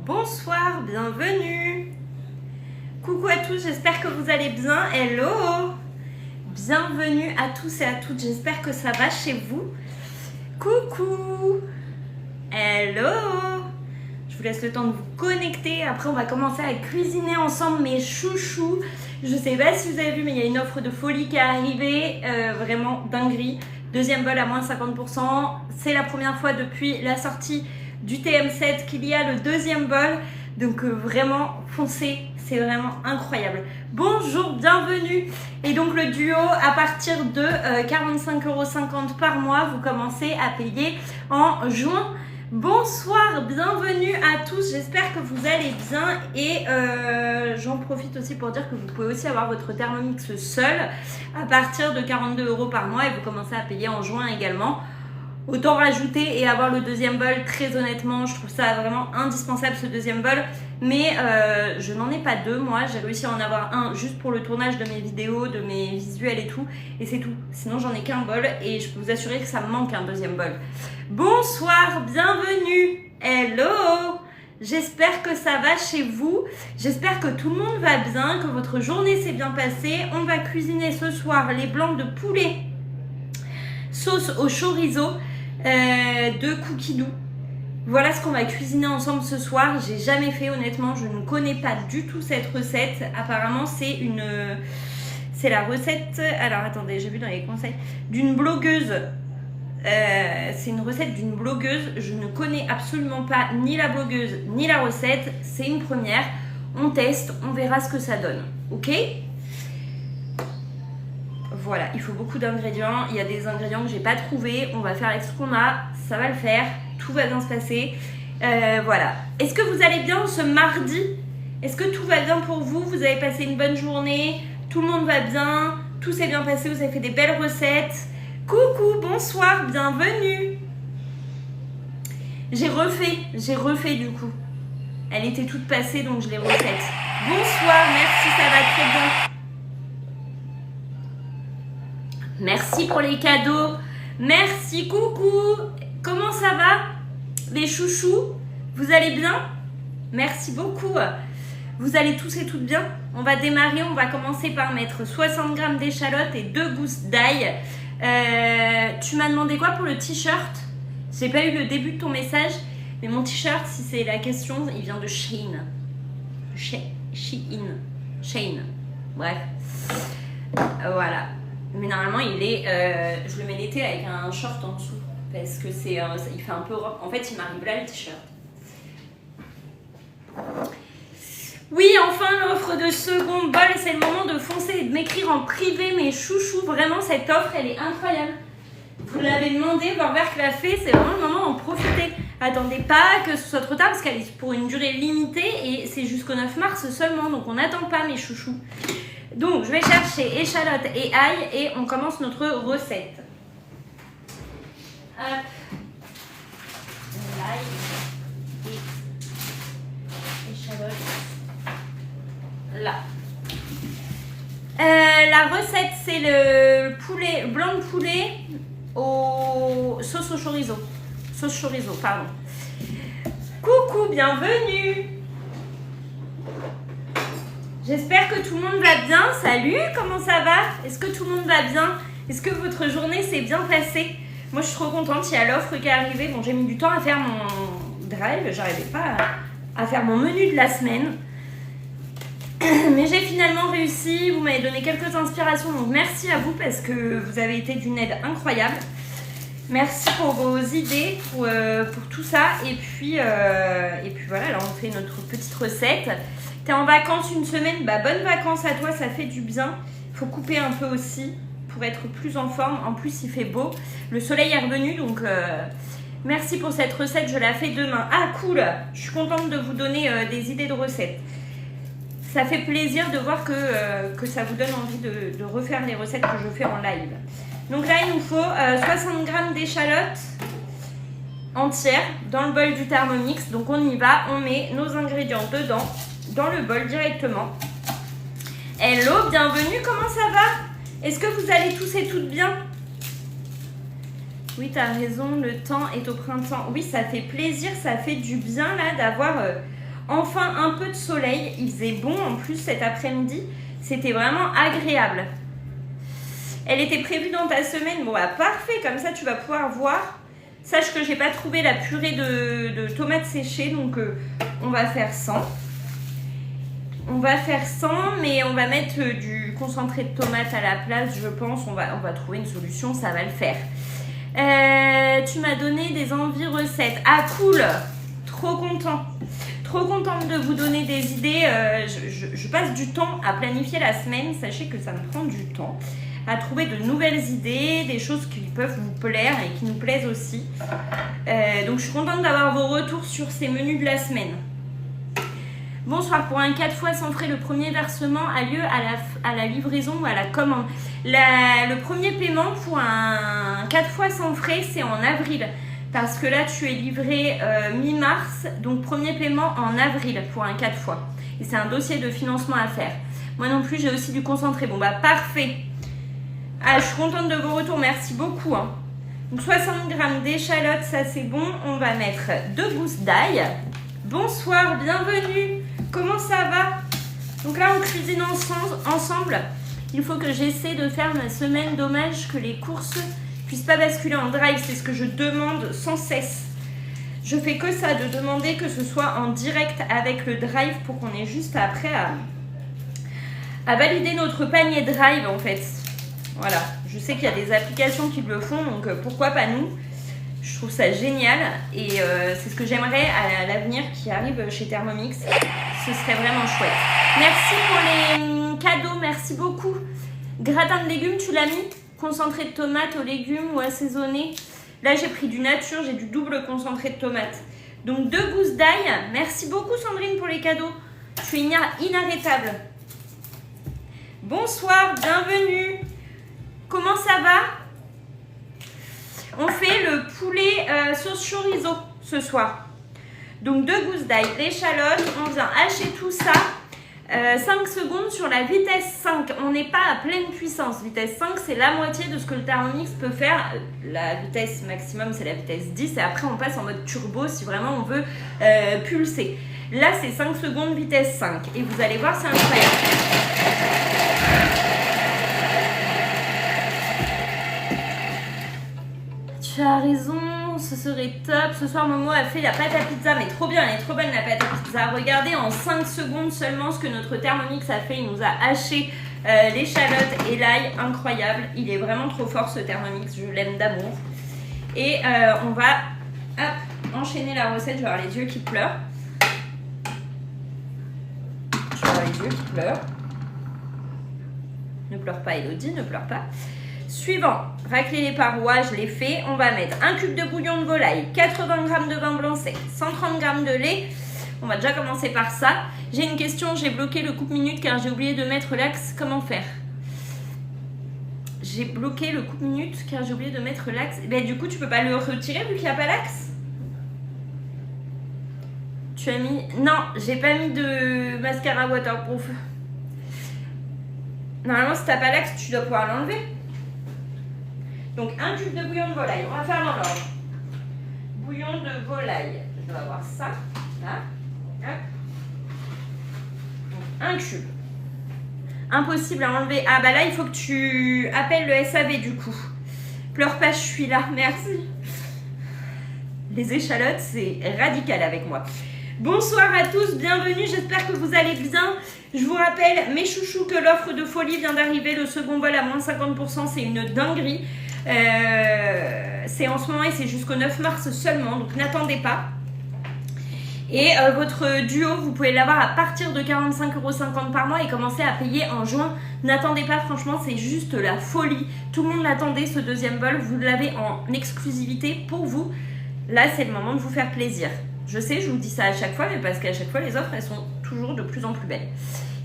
Bonsoir, bienvenue. Coucou à tous, j'espère que vous allez bien. Hello. Bienvenue à tous et à toutes, j'espère que ça va chez vous. Coucou. Hello. Je vous laisse le temps de vous connecter. Après, on va commencer à cuisiner ensemble mes chouchous. Je sais pas si vous avez vu, mais il y a une offre de folie qui est arrivée. Vraiment dinguerie. Deuxième bol à moins 50%. C'est la première fois depuis la sortie du TM7 qu'il y a le deuxième bol. Donc vraiment, foncez. C'est vraiment incroyable. Bonjour, bienvenue. Et donc le duo, à partir de 45,50 € par mois, vous commencez à payer en juin. Bonsoir, bienvenue à tous, j'espère que vous allez bien et j'en profite aussi pour dire que vous pouvez aussi avoir votre Thermomix seul à partir de 42 € par mois et vous commencez à payer en juin également. Autant rajouter et avoir le deuxième bol, très honnêtement, je trouve ça vraiment indispensable ce deuxième bol. Mais je n'en ai pas deux, moi, j'ai réussi à en avoir un juste pour le tournage de mes vidéos, de mes visuels et tout. Et c'est tout, sinon j'en ai qu'un bol et je peux vous assurer que ça me manque un deuxième bol. Bonsoir, bienvenue, hello. J'espère que ça va chez vous, j'espère que tout le monde va bien, que votre journée s'est bien passée. On va cuisiner ce soir les blancs de poulet, sauce au chorizo de Cookie Dough. Voilà ce qu'on va cuisiner ensemble ce soir. J'ai jamais fait, honnêtement, je ne connais pas du tout cette recette. Apparemment, c'est la recette. Alors attendez, j'ai vu dans les conseils d'une blogueuse. C'est une recette d'une blogueuse. Je ne connais absolument pas ni la blogueuse ni la recette. C'est une première. On teste, on verra ce que ça donne. Ok ? Voilà, il faut beaucoup d'ingrédients. Il y a des ingrédients que j'ai pas trouvés. On va faire avec ce qu'on a. Ça va le faire. Tout va bien se passer. Voilà. Est-ce que vous allez bien ce mardi? Est-ce que tout va bien pour vous? Vous avez passé une bonne journée? Tout le monde va bien? Tout s'est bien passé? Vous avez fait des belles recettes? Coucou, bonsoir, bienvenue. J'ai refait du coup. Elle était toute passée donc je l'ai refaite. Bonsoir, merci, ça va très bien. Merci pour les cadeaux. Merci, coucou. Comment ça va, les chouchous? Vous allez bien? Merci beaucoup. Vous allez tous et toutes bien? On va démarrer. On va commencer par mettre 60 g d'échalotes et 2 gousses d'ail. Tu m'as demandé quoi pour le t-shirt? J'ai pas eu le début de ton message. Mais mon t-shirt, si c'est la question, il vient de Shein. Shein. Bref. Voilà. Mais normalement, il est. Je le mets l'été avec un short en dessous. Parce que il fait un peu robe. En fait, il m'arrive là le t-shirt. Oui, enfin, l'offre de second bol. C'est le moment de foncer et de m'écrire en privé, mes chouchous. Vraiment, cette offre, elle est incroyable. Vous l'avez demandé, Borberg l'a fait. C'est vraiment le moment d'en profiter. Attendez pas que ce soit trop tard parce qu'elle est pour une durée limitée et c'est jusqu'au 9 mars seulement. Donc, on n'attend pas, mes chouchous. Donc, je vais chercher échalotes et ail et on commence notre recette. Hop. L'ail et échalotes. Là. La recette, c'est le poulet, blanc de poulet sauce au chorizo. Sauce chorizo, pardon. Coucou, bienvenue. J'espère que tout le monde va bien. Salut, comment ça va? Est-ce que tout le monde va bien? Est-ce que votre journée s'est bien passée? Moi, je suis trop contente. Il y a l'offre qui est arrivée. Bon, j'ai mis du temps à faire mon drive. J'arrivais pas à faire mon menu de la semaine. Mais j'ai finalement réussi. Vous m'avez donné quelques inspirations. Donc, merci à vous parce que vous avez été d'une aide incroyable. Merci pour vos idées, pour tout ça. Et puis voilà, là, on fait notre petite recette. T'es en vacances une semaine, bah bonnes vacances à toi, ça fait du bien. Il faut couper un peu aussi pour être plus en forme. En plus, il fait beau. Le soleil est revenu, donc merci pour cette recette, je la fais demain. Ah, cool. Je suis contente de vous donner des idées de recettes. Ça fait plaisir de voir que ça vous donne envie de refaire les recettes que je fais en live. Donc là, il nous faut 60 g d'échalotes entières dans le bol du Thermomix. Donc on y va, on met nos ingrédients dedans, dans le bol directement. Hello, bienvenue, comment ça va? Est-ce que vous allez tous et toutes bien? Oui, tu as raison, le temps est au printemps. Oui, ça fait plaisir, ça fait du bien là d'avoir enfin un peu de soleil. Il faisait bon en plus cet après-midi, c'était vraiment agréable. Elle était prévue dans ta semaine, bon bah parfait, comme ça tu vas pouvoir voir. Sache que j'ai pas trouvé la purée de tomates séchées, donc on va faire sans. On va faire sans, mais on va mettre du concentré de tomate à la place, je pense. On va trouver une solution, ça va le faire. Tu m'as donné des envies recettes. Ah cool, trop content. Trop contente de vous donner des idées. Je passe du temps à planifier la semaine. Sachez que ça me prend du temps à trouver de nouvelles idées, des choses qui peuvent vous plaire et qui nous plaisent aussi. Donc je suis contente d'avoir vos retours sur ces menus de la semaine. Bonsoir, pour un 4 fois sans frais, le premier versement a lieu à la livraison ou à la commande. Le premier paiement pour un 4 fois sans frais, c'est en avril. Parce que là, tu es livré mi-mars, donc premier paiement en avril pour un 4 fois. Et c'est un dossier de financement à faire. Moi non plus, j'ai aussi du concentré. Bon, bah parfait. Ah, je suis contente de vos retours, merci beaucoup. Hein. Donc 60 g d'échalotes, ça c'est bon. On va mettre 2 gousses d'ail. Bonsoir, bienvenue. Comment ça va? Donc là, on cuisine ensemble. Il faut que j'essaie de faire ma semaine. Dommage que les courses puissent pas basculer en drive. C'est ce que je demande sans cesse. Je fais que ça, de demander que ce soit en direct avec le drive pour qu'on ait juste après à valider notre panier drive en fait. Voilà, je sais qu'il y a des applications qui le font, donc pourquoi pas nous? Je trouve ça génial et c'est ce que j'aimerais à l'avenir qui arrive chez Thermomix. Ce serait vraiment chouette. Merci pour les cadeaux, merci beaucoup. Gratin de légumes, tu l'as mis? Concentré de tomates aux légumes ou assaisonné? Là, j'ai pris du nature, j'ai du double concentré de tomates. Donc 2 gousses d'ail. Merci beaucoup Sandrine pour les cadeaux. Tu es inarrêtable. Bonsoir, bienvenue. Comment ça va? On fait le poulet sauce chorizo ce soir. Donc 2 gousses d'ail, l'échalote, on vient hacher tout ça. 5 secondes sur la vitesse 5. On n'est pas à pleine puissance. Vitesse 5, c'est la moitié de ce que le Thermomix peut faire. La vitesse maximum, c'est la vitesse 10. Et après, on passe en mode turbo si vraiment on veut pulser. Là, c'est 5 secondes, vitesse 5. Et vous allez voir, c'est incroyable. Tu as raison, ce serait top. Ce soir, Momo a fait la pâte à pizza, mais trop bien, elle est trop bonne la pâte à pizza. Regardez en 5 secondes seulement ce que notre Thermomix a fait. Il nous a haché l'échalote et l'ail, incroyable. Il est vraiment trop fort ce Thermomix, je l'aime d'amour. Et on va enchaîner la recette. Je vais avoir les yeux qui pleurent. Je vais avoir les yeux qui pleurent. Ne pleure pas Elodie, ne pleure pas. Suivant, racler les parois, je l'ai fait. On va mettre 1 cube de bouillon de volaille, 80 g de vin blanc sec, 130 g de lait. On va déjà commencer par ça. J'ai une question, j'ai bloqué le coupe-minute car j'ai oublié de mettre l'axe. Comment faire? J'ai bloqué le coupe-minute car j'ai oublié de mettre l'axe. Ben, du coup, tu peux pas le retirer vu qu'il n'y a pas l'axe? Tu as mis... Non, j'ai pas mis de mascara waterproof. Normalement, si t'as pas l'axe, tu dois pouvoir l'enlever. Donc 1 cube de bouillon de volaille, on va faire dans l'ordre. Bouillon de volaille, je dois avoir ça, là, hop. Donc 1 cube. Impossible à enlever. Ah bah là, il faut que tu appelles le SAV du coup. Pleure pas, je suis là, merci. Les échalotes, c'est radical avec moi. Bonsoir à tous, bienvenue, j'espère que vous allez bien. Je vous rappelle, mes chouchous, que l'offre de folie vient d'arriver. Le second vol à moins 50%, c'est une dinguerie. C'est en ce moment et c'est jusqu'au 9 mars seulement, donc n'attendez pas. Et votre duo, vous pouvez l'avoir à partir de 45,50 € par mois et commencer à payer en juin. N'attendez pas, franchement, c'est juste la folie. Tout le monde l'attendait, ce deuxième vol. Vous l'avez en exclusivité pour vous. Là, c'est le moment de vous faire plaisir. Je sais, je vous dis ça à chaque fois, mais parce qu'à chaque fois, les offres, elles sont toujours de plus en plus belles.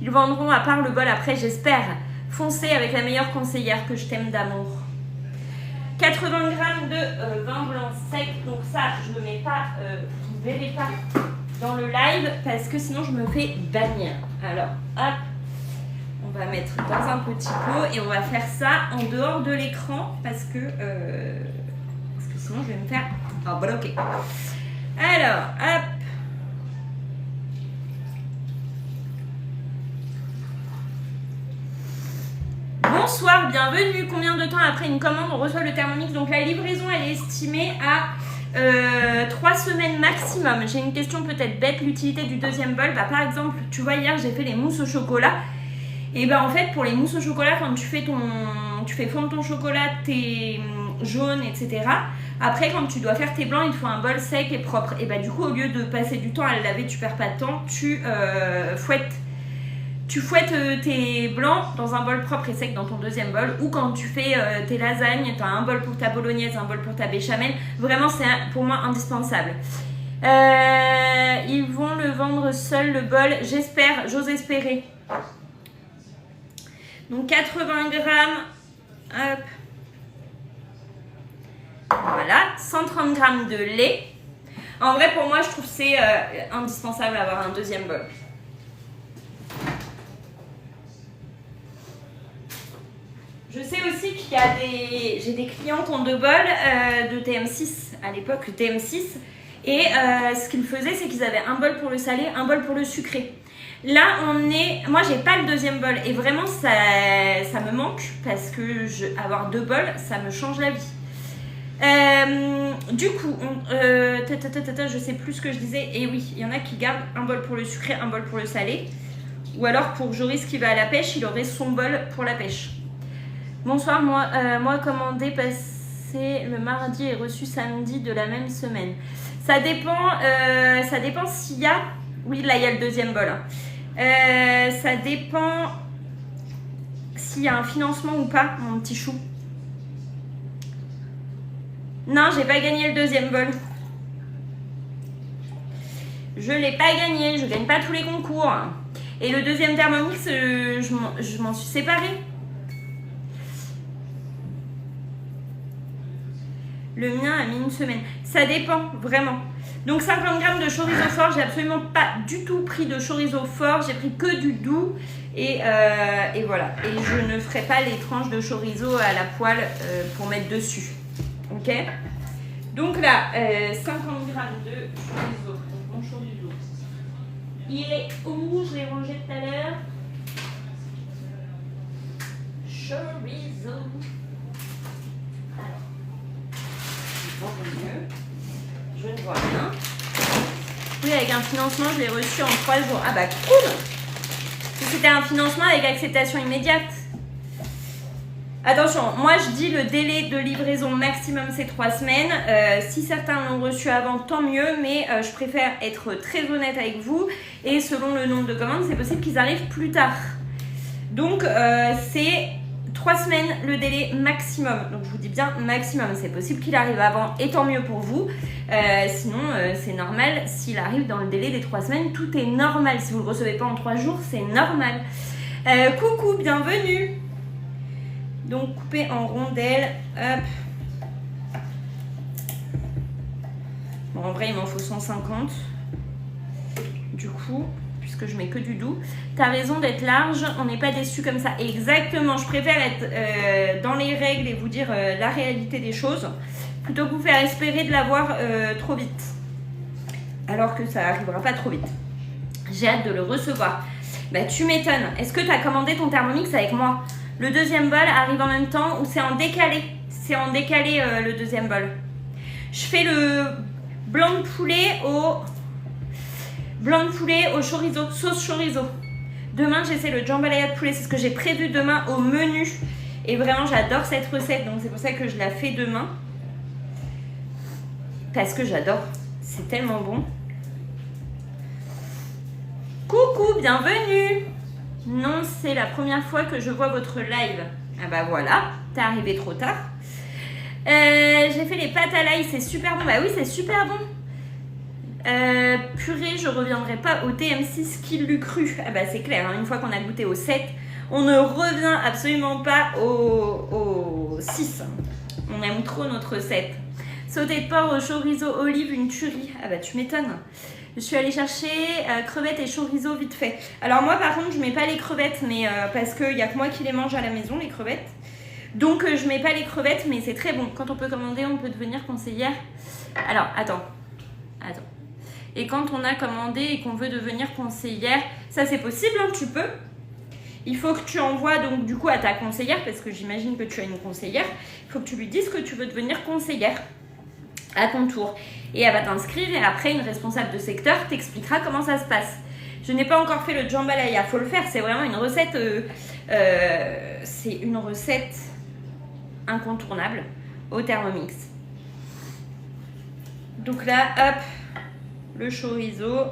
Ils vendront, à part le bol après, j'espère. Foncez avec la meilleure conseillère que je t'aime d'amour. 80 g de vin blanc sec. Donc ça, je ne mets pas, vous ne verrez pas dans le live parce que sinon je me fais bannir. Alors, hop, on on va mettre dans un petit pot et on va faire ça en dehors de l'écran parce que sinon je vais me faire bloquer. Alors, hop. Bonsoir, bienvenue. Combien de temps après une commande on reçoit le Thermomix? Donc la livraison elle est estimée à 3 semaines maximum. J'ai une question peut-être bête, l'utilité du deuxième bol. Bah, par exemple, tu vois, hier j'ai fait les mousses au chocolat. Et bah en fait pour les mousses au chocolat, quand tu fais fondre ton chocolat, tes jaunes, etc. Après quand tu dois faire tes blancs, il te faut un bol sec et propre. Et bah du coup au lieu de passer du temps à le laver, tu perds pas de temps, tu fouettes tes blancs dans un bol propre et sec dans ton deuxième bol. Ou quand tu fais tes lasagnes, tu as un bol pour ta bolognaise, un bol pour ta béchamel. Vraiment, c'est pour moi indispensable. Ils vont le vendre seul, le bol. J'espère, j'ose espérer. Donc 80 grammes. Hop. Voilà. 130 grammes de lait. En vrai, pour moi, je trouve que c'est indispensable d'avoir un deuxième bol. Je sais aussi qu'il y a j'ai des clients qui ont 2 bols de TM6 à l'époque, le TM6. Et ce qu'ils faisaient, c'est qu'ils avaient un bol pour le salé, un bol pour le sucré. Là, moi, j'ai pas le deuxième bol et vraiment, ça me manque parce que avoir 2 bols, ça me change la vie. Du coup, je sais plus ce que je disais. Et oui, il y en a qui gardent un bol pour le sucré, un bol pour le salé. Ou alors pour Joris qui va à la pêche, il aurait son bol pour la pêche. Bonsoir, moi commandé passé le mardi et reçu samedi de la même semaine. Ça dépend s'il y a... Oui, là, il y a le deuxième bol. Ça dépend s'il y a un financement ou pas, mon petit chou. Non, j'ai pas gagné le deuxième bol. Je l'ai pas gagné, je gagne pas tous les concours. Et le deuxième Thermomix, je m'en suis séparée. Le mien a mis une semaine. Ça dépend, vraiment. Donc 50 grammes de chorizo fort. J'ai absolument pas du tout pris de chorizo fort. J'ai pris que du doux. Et voilà. Et je ne ferai pas les tranches de chorizo à la poêle pour mettre dessus. Ok? Donc là, 50 grammes de chorizo. Mon chorizo. Il est où? Je l'ai rangé tout à l'heure. Chorizo. Mieux. Je ne vois rien. Oui, avec un financement, je l'ai reçu en 3 jours. Ah bah cool! C'était un financement avec acceptation immédiate. Attention, moi je dis le délai de livraison maximum c'est 3 semaines. Si certains l'ont reçu avant, tant mieux, mais je préfère être très honnête avec vous. Et selon le nombre de commandes, c'est possible qu'ils arrivent plus tard. Donc c'est 3 semaines le délai maximum. Donc je vous dis bien maximum. C'est possible qu'il arrive avant et tant mieux pour vous. Sinon c'est normal. S'il arrive dans le délai des 3 semaines, tout est normal. Si vous ne le recevez pas en 3 jours, c'est normal. Coucou, bienvenue. Donc coupé en rondelles. Hop. Bon, en vrai il m'en faut 150. Du coup, puisque je mets que du doux. T'as raison d'être large, on n'est pas déçu comme ça. Exactement, je préfère être dans les règles et vous dire la réalité des choses plutôt que vous faire espérer de l'avoir trop vite. Alors que ça n'arrivera pas trop vite. J'ai hâte de le recevoir. Bah tu m'étonnes. Est-ce que tu as commandé ton Thermomix avec moi? Le deuxième bol arrive en même temps ou c'est en décalé? C'est en décalé le deuxième bol. Je fais le blanc de poulet au chorizo, sauce chorizo. Demain, j'essaie le jambalaya de poulet. C'est ce que j'ai prévu demain au menu. Et vraiment, j'adore cette recette. Donc, c'est pour ça que je la fais demain. Parce que j'adore. C'est tellement bon. Coucou, bienvenue. Non, c'est la première fois que je vois votre live. Ah bah voilà, t'es arrivé trop tard. J'ai fait les pâtes à l'ail, c'est super bon. Bah oui, c'est super bon. Purée, je reviendrai pas au TM6 qui l'eût cru. Ah bah c'est clair, hein, une fois qu'on a goûté au 7, on ne revient absolument pas au 6. On aime trop notre 7. Sauté de porc au chorizo olive, une tuerie. Ah bah tu m'étonnes. Je suis allée chercher crevettes et chorizo vite fait. Alors moi par contre je mets pas les crevettes mais parce qu'il n'y a que moi qui les mange à la maison les crevettes. Donc je mets pas les crevettes mais c'est très bon. Quand on peut commander on peut devenir conseillère. Alors attends. Et quand on a commandé et qu'on veut devenir conseillère, ça c'est possible hein, tu peux. Il faut que tu envoies donc du coup à ta conseillère parce que j'imagine que tu as une conseillère. Il faut que tu lui dises que tu veux devenir conseillère à ton tour. Et elle va t'inscrire et après une responsable de secteur t'expliquera comment ça se passe. Je n'ai pas encore fait le jambalaya, faut le faire, c'est vraiment une recette c'est une recette incontournable au Thermomix. Donc là, hop, le chorizo.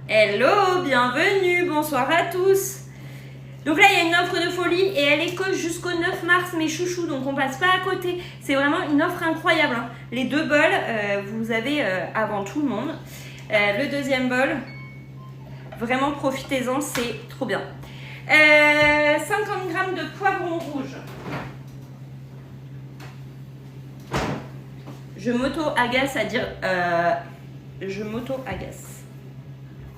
Hello, bienvenue, bonsoir à tous. Donc là, il y a une offre de folie et elle est que jusqu'au 9 mars, mes chouchous, donc on passe pas à côté. C'est vraiment une offre incroyable. Hein. Les 2 bols, vous avez avant tout le monde. Le deuxième bol, vraiment profitez-en, c'est trop bien. 50 g de poivron rouge. Je m'auto-agace à dire... je m'auto-agace.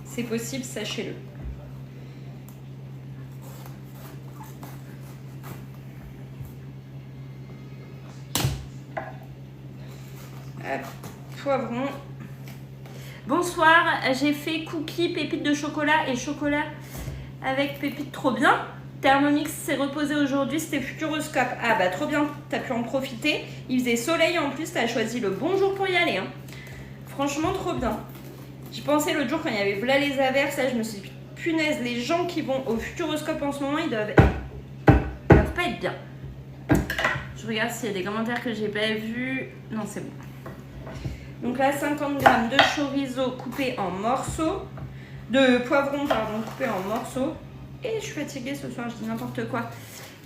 C'est possible, sachez-le. Poivron. Bonsoir, j'ai fait cookies, pépites de chocolat et chocolat avec pépites, trop bien. Thermomix s'est reposé aujourd'hui, c'était Futuroscope. Ah bah trop bien, t'as pu en profiter. Il faisait soleil en plus, t'as choisi le bon jour pour y aller. Hein. Franchement trop bien. J'y pensais l'autre jour quand il y avait voilà les averses, là je me suis dit punaise, les gens qui vont au Futuroscope en ce moment, ils doivent pas être bien. Je regarde s'il y a des commentaires que j'ai pas vus. Non c'est bon. Donc là, 50 g de chorizo coupé en morceaux, de poivron, pardon, coupé en morceaux. Et je suis fatiguée ce soir, je dis n'importe quoi.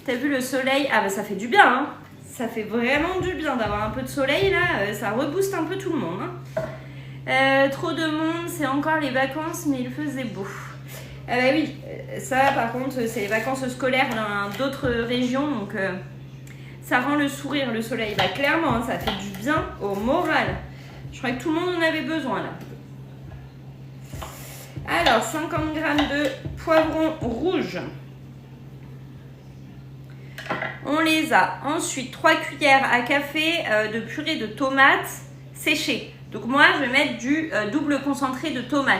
T'as vu le soleil? Ah bah ça fait du bien, hein. Ça fait vraiment du bien d'avoir un peu de soleil là, ça rebooste un peu tout le monde. Hein. Trop de monde, c'est encore les vacances, mais il faisait beau. Ah bah oui, ça par contre, c'est les vacances scolaires dans d'autres régions, donc ça rend le sourire, le soleil. Bah clairement, hein, ça fait du bien au moral. Je crois que tout le monde en avait besoin là. Alors, 50 g de poivron rouge. On les a. Ensuite, 3 cuillères à café de purée de tomates séchées. Donc moi, je vais mettre du double concentré de tomates.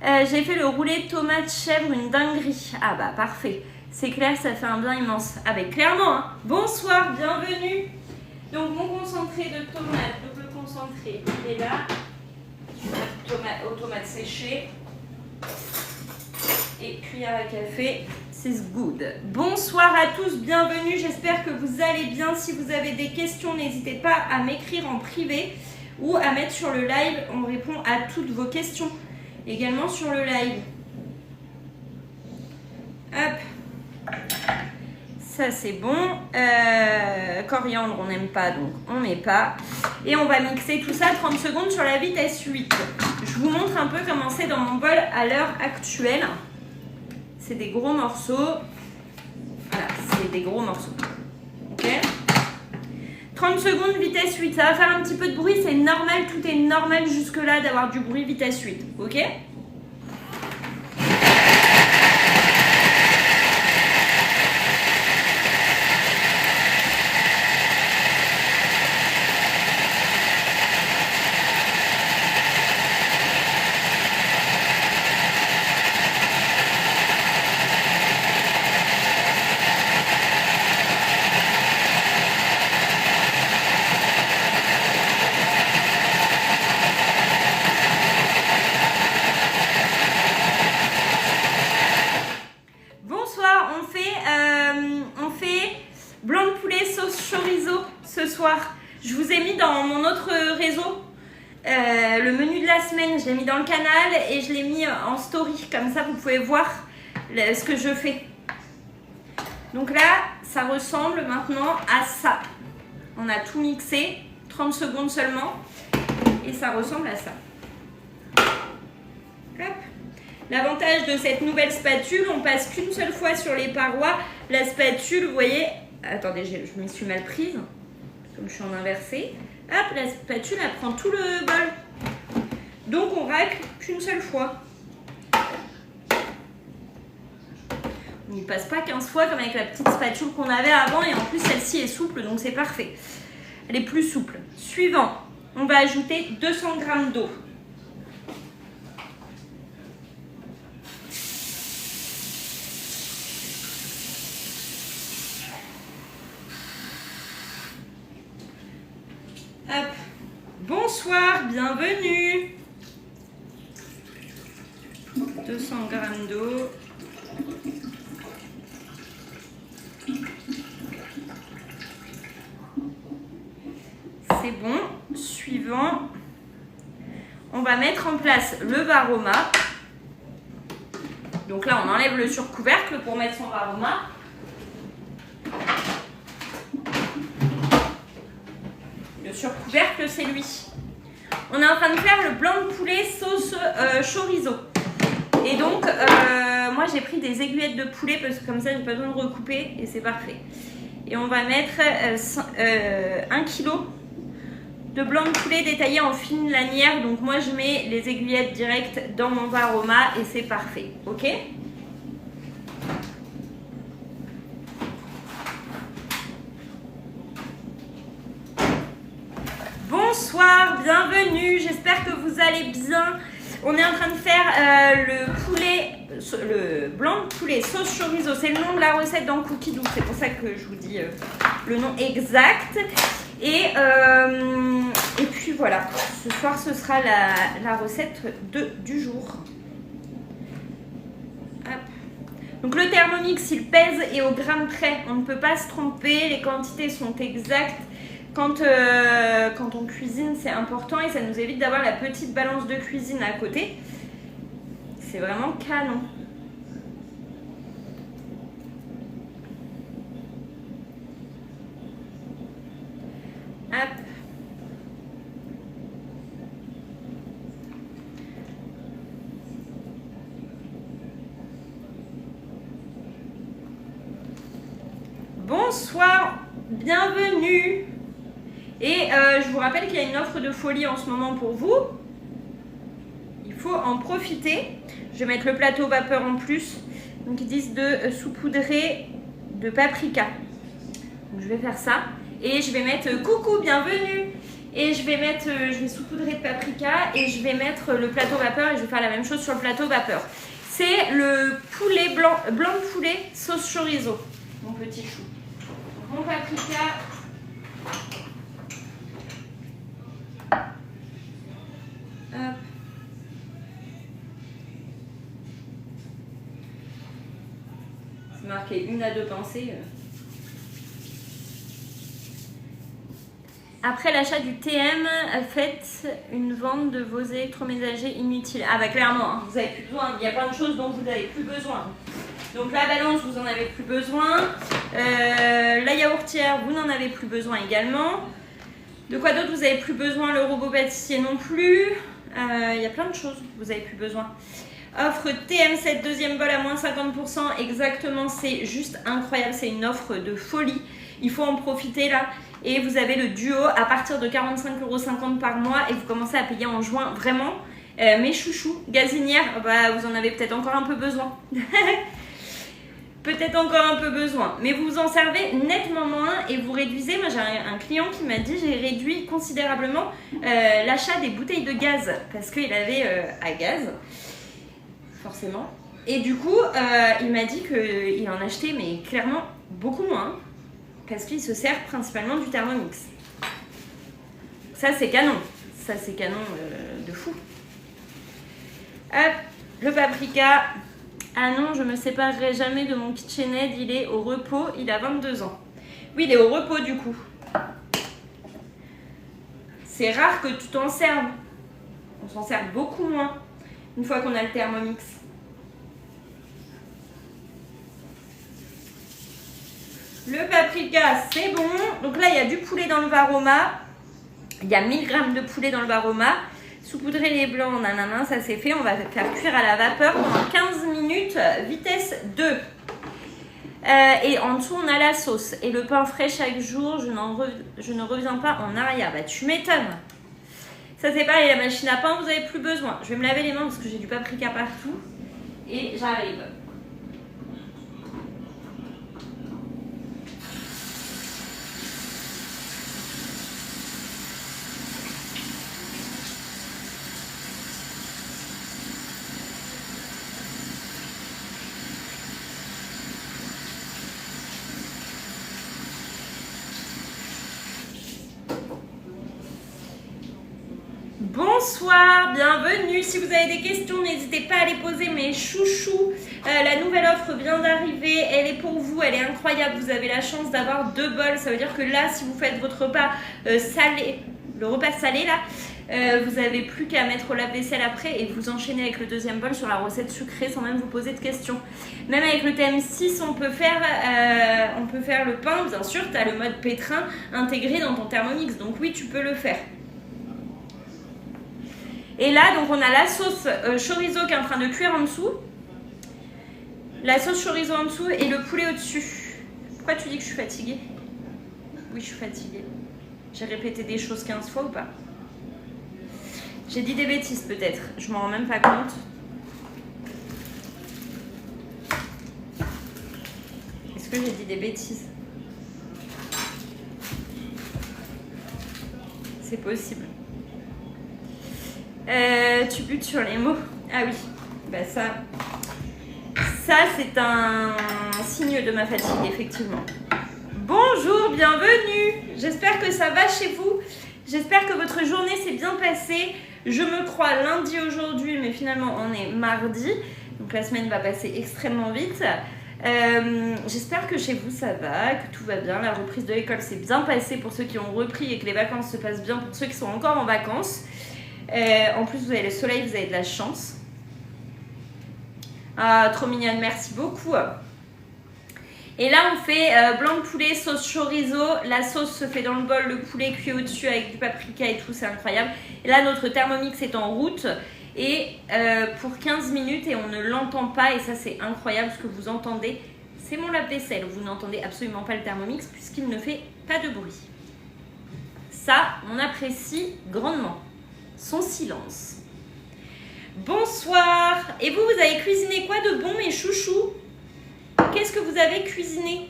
J'ai fait le roulé de tomates chèvre, une dinguerie. Ah bah parfait. C'est clair, ça fait un bien immense. Ah bah clairement, hein. Bonsoir, bienvenue. Donc mon concentré de tomates, double concentré, il est là. Aux tomates séchées. Et cuillère à café, c'est good. Bonsoir à tous, bienvenue, j'espère que vous allez bien. Si vous avez des questions, n'hésitez pas à m'écrire en privé ou à mettre sur le live, on répond à toutes vos questions. Également sur le live. Hop. Ça c'est bon. Coriandre, on n'aime pas, donc on met pas. Et on va mixer tout ça 30 secondes sur la vitesse 8. Je vous montre un peu comment c'est dans mon bol à l'heure actuelle. C'est des gros morceaux. Voilà, c'est des gros morceaux. Ok ? 30 secondes, vitesse 8. Ça va faire un petit peu de bruit, c'est normal. Tout est normal jusque-là d'avoir du bruit vitesse 8. Ok ? Je vous ai mis dans mon autre réseau le menu de la semaine, je l'ai mis dans le canal et je l'ai mis en story, comme ça vous pouvez voir ce que je fais. Donc là, ça ressemble maintenant à ça. On a tout mixé, 30 secondes seulement, et ça ressemble à ça. Hop. L'avantage de cette nouvelle spatule, on passe qu'une seule fois sur les parois. La spatule, vous voyez, attendez, je m'y suis mal prise. Comme je suis en inversé, hop, la spatule, elle prend tout le bol. Donc on racle qu'une seule fois. On n'y passe pas 15 fois comme avec la petite spatule qu'on avait avant. Et en plus, celle-ci est souple, donc c'est parfait. Elle est plus souple. Suivant, on va ajouter 200 g d'eau. Hop. Bonsoir, bienvenue. 200 g d'eau. C'est bon. Suivant, on va mettre en place le varoma. Donc là, on enlève le surcouvercle pour mettre son varoma. Le surcouvercle, c'est lui. On est en train de faire le blanc de poulet sauce chorizo. Et donc, moi, j'ai pris des aiguillettes de poulet parce que comme ça, j'ai pas besoin de recouper et c'est parfait. Et on va mettre 1 kg de blanc de poulet détaillé en fines lanières. Donc moi, je mets les aiguillettes directes dans mon varoma et c'est parfait. Ok ? Bonsoir, bienvenue, j'espère que vous allez bien. On est en train de faire le blanc de poulet sauce chorizo. C'est le nom de la recette dans Cookie Doux, c'est pour ça que je vous dis le nom exact. Et puis voilà, ce soir ce sera la recette du jour. Hop. Donc le Thermomix il pèse et au gramme près, on ne peut pas se tromper, les quantités sont exactes. Quand on cuisine, c'est important et ça nous évite d'avoir la petite balance de cuisine à côté. C'est vraiment canon. Hop. Bonsoir, bienvenue. Et je vous rappelle qu'il y a une offre de folie en ce moment pour vous. Il faut en profiter. Je vais mettre le plateau vapeur en plus. Donc ils disent de saupoudrer de paprika. Donc je vais faire ça. Et je vais mettre coucou, bienvenue. Et je vais saupoudrer de paprika et je vais mettre le plateau vapeur et je vais faire la même chose sur le plateau vapeur. C'est le poulet blanc de poulet sauce chorizo. Mon petit chou. Donc, mon paprika. Hop. C'est marqué 1 à 2 pincées. Après l'achat du TM, faites une vente de vos électroménagers inutiles. Ah bah clairement, hein, vous n'avez plus besoin. Il y a plein de choses dont vous n'avez plus besoin. Donc la balance, vous n'en avez plus besoin. La yaourtière, vous n'en avez plus besoin également. De quoi d'autre vous n'avez plus besoin? Le robot pâtissier non plus. Il y a plein de choses vous n'avez plus besoin. Offre TM7 deuxième bol à moins 50%. Exactement, c'est juste incroyable. C'est une offre de folie. Il faut en profiter là. Et vous avez le duo à partir de 45,50 € par mois et vous commencez à payer en juin. Vraiment, mes chouchous, gazinières, bah, vous en avez peut-être encore un peu besoin. Peut-être encore un peu besoin. Mais vous en servez nettement moins et vous réduisez. Moi, j'ai un client qui m'a dit j'ai réduit considérablement l'achat des bouteilles de gaz parce qu'il avait à gaz, forcément. Et du coup, il m'a dit qu'il en achetait, mais clairement, beaucoup moins. Parce qu'il se sert principalement du Thermomix. Ça, c'est canon. Ça, c'est canon de fou. Hop, le paprika. Ah non, je ne me séparerai jamais de mon KitchenAid. Il est au repos. Il a 22 ans. Oui, il est au repos du coup. C'est rare que tu t'en serves. On s'en sert beaucoup moins une fois qu'on a le Thermomix. Le paprika, c'est bon. Donc là, il y a du poulet dans le varoma. Il y a 1000 g de poulet dans le varoma. Saupoudrer les blancs, nanana, ça c'est fait. On va faire cuire à la vapeur pendant 15 minutes, vitesse 2. Et en dessous, on a la sauce. Et le pain frais chaque jour, je ne reviens pas en arrière. Bah, tu m'étonnes. Ça c'est pareil, la machine à pain, vous n'avez plus besoin. Je vais me laver les mains parce que j'ai du paprika partout. Et j'arrive. Bonsoir, bienvenue. Si vous avez des questions, n'hésitez pas à les poser, mes chouchous. La nouvelle offre vient d'arriver, elle est pour vous, elle est incroyable. Vous avez la chance d'avoir 2 bols. Ça veut dire que là, si vous faites votre repas salé, le repas salé là, vous n'avez plus qu'à mettre au lave-vaisselle après et vous enchaînez avec le 2e bol sur la recette sucrée sans même vous poser de questions. Même avec le TM6, on peut faire le pain, bien sûr. Tu as le mode pétrin intégré dans ton Thermomix, donc oui, tu peux le faire. Et là, donc on a la sauce chorizo qui est en train de cuire en dessous. La sauce chorizo en dessous et le poulet au-dessus. Pourquoi tu dis que je suis fatiguée? Oui, je suis fatiguée. J'ai répété des choses 15 fois ou pas? J'ai dit des bêtises peut-être. Je m'en rends même pas compte. Est-ce que j'ai dit des bêtises? C'est possible. Tu butes sur les mots. Ah oui, bah ça c'est un signe de ma fatigue, effectivement. Bonjour, bienvenue. J'espère que ça va chez vous. J'espère que votre journée s'est bien passée. Je me crois lundi aujourd'hui, mais finalement on est mardi. Donc la semaine va passer extrêmement vite. J'espère que chez vous ça va, que tout va bien. La reprise de l'école s'est bien passée pour ceux qui ont repris et que les vacances se passent bien pour ceux qui sont encore en vacances. En plus, vous avez le soleil, vous avez de la chance. Ah, trop mignonne, merci beaucoup. Et là, on fait blanc de poulet, sauce chorizo. La sauce se fait dans le bol, le poulet cuit au-dessus avec du paprika et tout, c'est incroyable. Et là, notre Thermomix est en route. Et pour 15 minutes, et on ne l'entend pas. Et ça, c'est incroyable, ce que vous entendez. C'est mon lave-vaisselle. Vous n'entendez absolument pas le Thermomix puisqu'il ne fait pas de bruit. Ça, on apprécie grandement. Son silence. Bonsoir. Et vous avez cuisiné quoi de bon, mes chouchous? Qu'est-ce que vous avez cuisiné?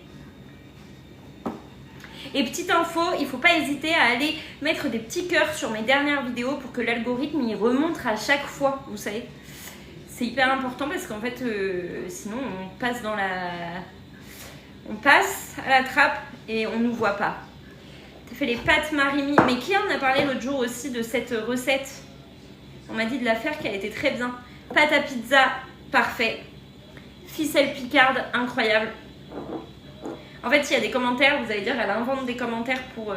Et petite info, il ne faut pas hésiter à aller mettre des petits cœurs sur mes dernières vidéos pour que l'algorithme y remonte à chaque fois, vous savez. C'est hyper important parce qu'en fait, sinon on passe à la trappe et on ne nous voit pas. T'as fait les pâtes Marimi. Mais qui en a parlé l'autre jour aussi de cette recette? On m'a dit de la faire, qu'elle était très bien. Pâte à pizza, parfait. Ficelle picarde, incroyable. En fait, s'il y a des commentaires, vous allez dire, elle invente des commentaires pour...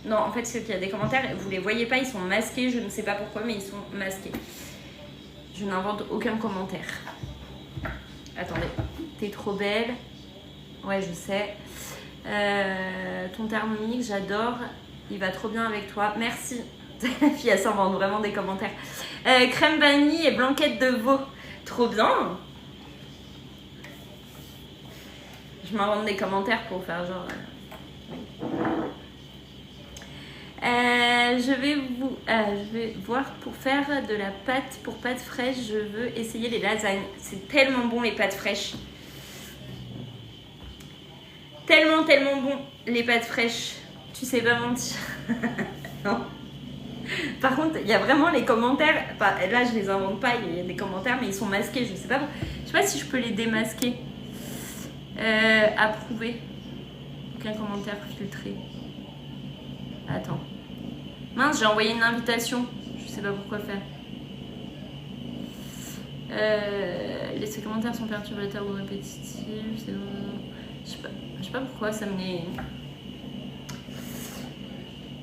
Non, en fait, c'est qu'il y a des commentaires, vous les voyez pas, ils sont masqués. Je ne sais pas pourquoi, mais ils sont masqués. Je n'invente aucun commentaire. Attendez, t'es trop belle. Ouais, je sais. Ton Thermomix, j'adore. Il va trop bien avec toi. Merci. La fille, elle s'invente vraiment des commentaires. Crème vanille et blanquette de veau. Trop bien. Je m'invente des commentaires pour faire genre... je vais voir pour faire de la pâte pour pâte fraîche. Je veux essayer les lasagnes. C'est tellement bon les pâtes fraîches. Tellement bon les pâtes fraîches. Tu sais pas mentir. Non. Par contre, il y a vraiment les commentaires. Enfin, là, je les invente pas. Il y a des commentaires, mais ils sont masqués. Je sais pas si je peux les démasquer. Approuver. Aucun commentaire filtré. Attends. Mince, j'ai envoyé une invitation. Je sais pas pourquoi faire. Ces commentaires sont perturbateurs ou répétitifs. Je sais pas pourquoi ça me les...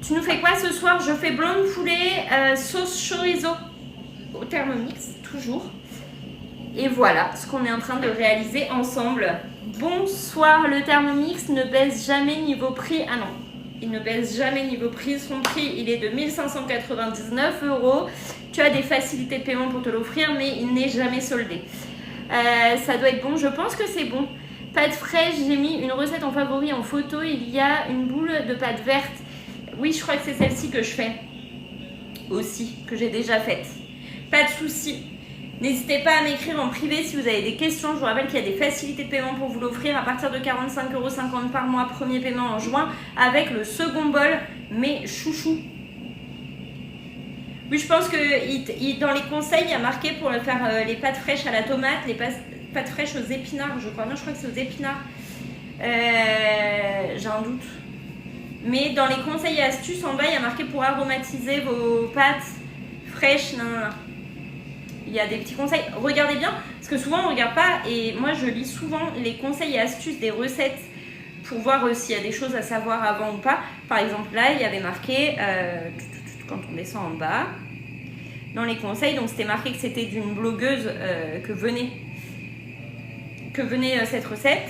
Tu nous fais quoi ce soir? Je fais blanc de poulet, sauce chorizo au Thermomix, toujours. Et voilà ce qu'on est en train de réaliser ensemble. Bonsoir, le Thermomix ne baisse jamais niveau prix. Ah non, il ne baisse jamais niveau prix. Son prix, il est de 1 599 €. Tu as des facilités de paiement pour te l'offrir, mais il n'est jamais soldé. Ça doit être bon, je pense que c'est bon. Pâte fraîche, j'ai mis une recette en favori en photo. Il y a une boule de pâte verte. Oui, je crois que c'est celle-ci que je fais. aussi, que j'ai déjà faites. Pas de souci. N'hésitez pas à m'écrire en privé si vous avez des questions. Je vous rappelle qu'il y a des facilités de paiement pour vous l'offrir à partir de 45,50 € par mois, premier paiement en juin, avec le second bol, mes chouchous. Oui, je pense que dans les conseils, il y a marqué pour faire les pâtes fraîches à la tomate, les pâtes fraîches aux épinards, je crois. Non, je crois que c'est aux épinards. J'ai un doute. Mais dans les conseils et astuces, en bas, il y a marqué pour aromatiser vos pâtes fraîches. Non. Il y a des petits conseils. Regardez bien, parce que souvent on ne regarde pas. Et moi, je lis souvent les conseils et astuces des recettes pour voir s'il y a des choses à savoir avant ou pas. Par exemple, là, il y avait marqué, quand on descend en bas, dans les conseils, donc c'était marqué que c'était d'une blogueuse que venait cette recette.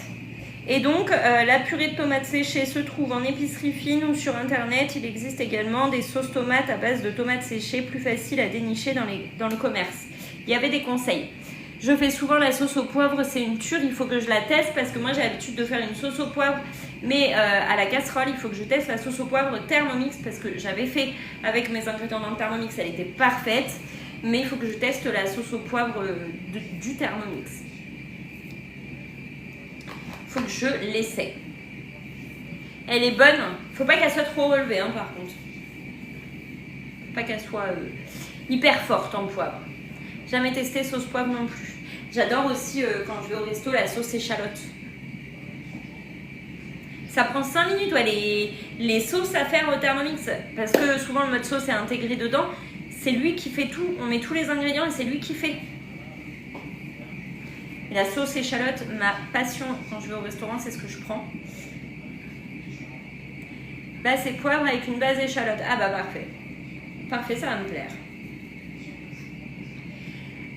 Et donc, la purée de tomates séchées se trouve en épicerie fine ou sur internet. Il existe également des sauces tomates à base de tomates séchées, plus faciles à dénicher dans le commerce. Il y avait des conseils. Je fais souvent la sauce au poivre, c'est une tuerie, il faut que je la teste parce que moi j'ai l'habitude de faire une sauce au poivre, mais à la casserole, il faut que je teste la sauce au poivre Thermomix parce que j'avais fait avec mes ingrédients dans le Thermomix, elle était parfaite, mais il faut que je teste la sauce au poivre du Thermomix. Faut que je l'essaie. Elle est bonne. Faut pas qu'elle soit trop relevée, hein, par contre. Faut pas qu'elle soit hyper forte en poivre. Jamais testé sauce poivre non plus. J'adore aussi, quand je vais au resto, la sauce échalote. Ça prend 5 minutes, ouais, les sauces à faire au Thermomix. Parce que souvent, le mode sauce est intégré dedans. C'est lui qui fait tout. On met tous les ingrédients et c'est lui qui fait. Et la sauce échalote, ma passion quand je vais au restaurant, c'est ce que je prends. Là, c'est poivre avec une base échalote. Ah bah parfait. Parfait, ça va me plaire.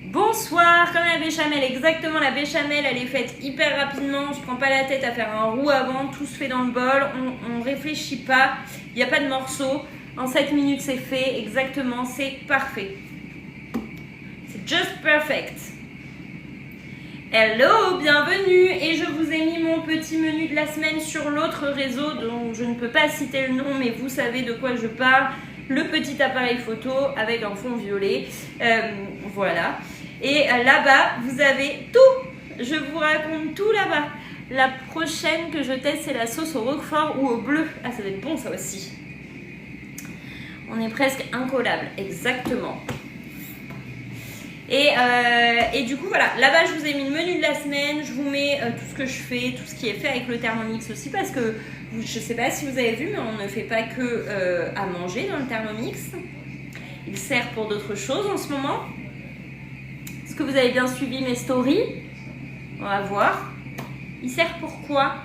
Bonsoir, comme la béchamel, exactement, la béchamel, elle est faite hyper rapidement. Je prends pas la tête à faire un roux avant, tout se fait dans le bol. On réfléchit pas, il n'y a pas de morceaux. En 7 minutes, c'est fait, exactement, c'est parfait. C'est just perfect. Hello, bienvenue, et je vous ai mis mon petit menu de la semaine sur l'autre réseau dont je ne peux pas citer le nom, mais vous savez de quoi je parle, le petit appareil photo avec un fond violet, voilà. Et là-bas, vous avez tout, je vous raconte tout là-bas. La prochaine que je teste, c'est la sauce au roquefort ou au bleu. Ah, ça va être bon ça aussi. On est presque incollable, exactement. Et du coup voilà, là-bas je vous ai mis le menu de la semaine, je vous mets tout ce que je fais, tout ce qui est fait avec le Thermomix aussi, parce que je sais pas si vous avez vu, mais on ne fait pas que à manger dans le Thermomix. Il sert pour d'autres choses en ce moment. Est-ce que vous avez bien suivi mes stories? On va voir. Il sert pour quoi?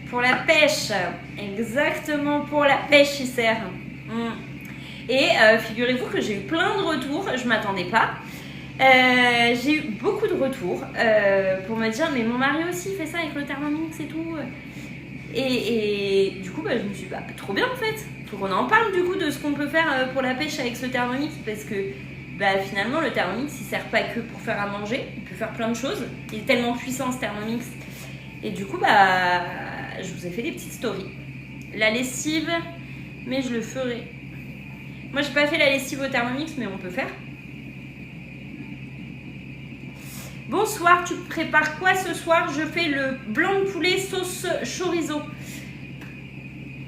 Pour la pêche, exactement, pour la pêche il sert. Et figurez-vous que j'ai eu plein de retours, je m'attendais pas. J'ai eu beaucoup de retours pour me dire mais mon mari aussi fait ça avec le Thermomix et tout. Et du coup je me suis dit trop bien en fait. Faut qu'on en parle du coup de ce qu'on peut faire pour la pêche avec ce Thermomix, parce que finalement le Thermomix il sert pas que pour faire à manger, il peut faire plein de choses. Il est tellement puissant ce Thermomix. Et du coup je vous ai fait des petites stories. La lessive, mais je le ferai. Moi, j'ai pas fait la lessive au Thermomix, mais on peut faire. Bonsoir, tu prépares quoi ce soir? Je fais le blanc de poulet sauce chorizo.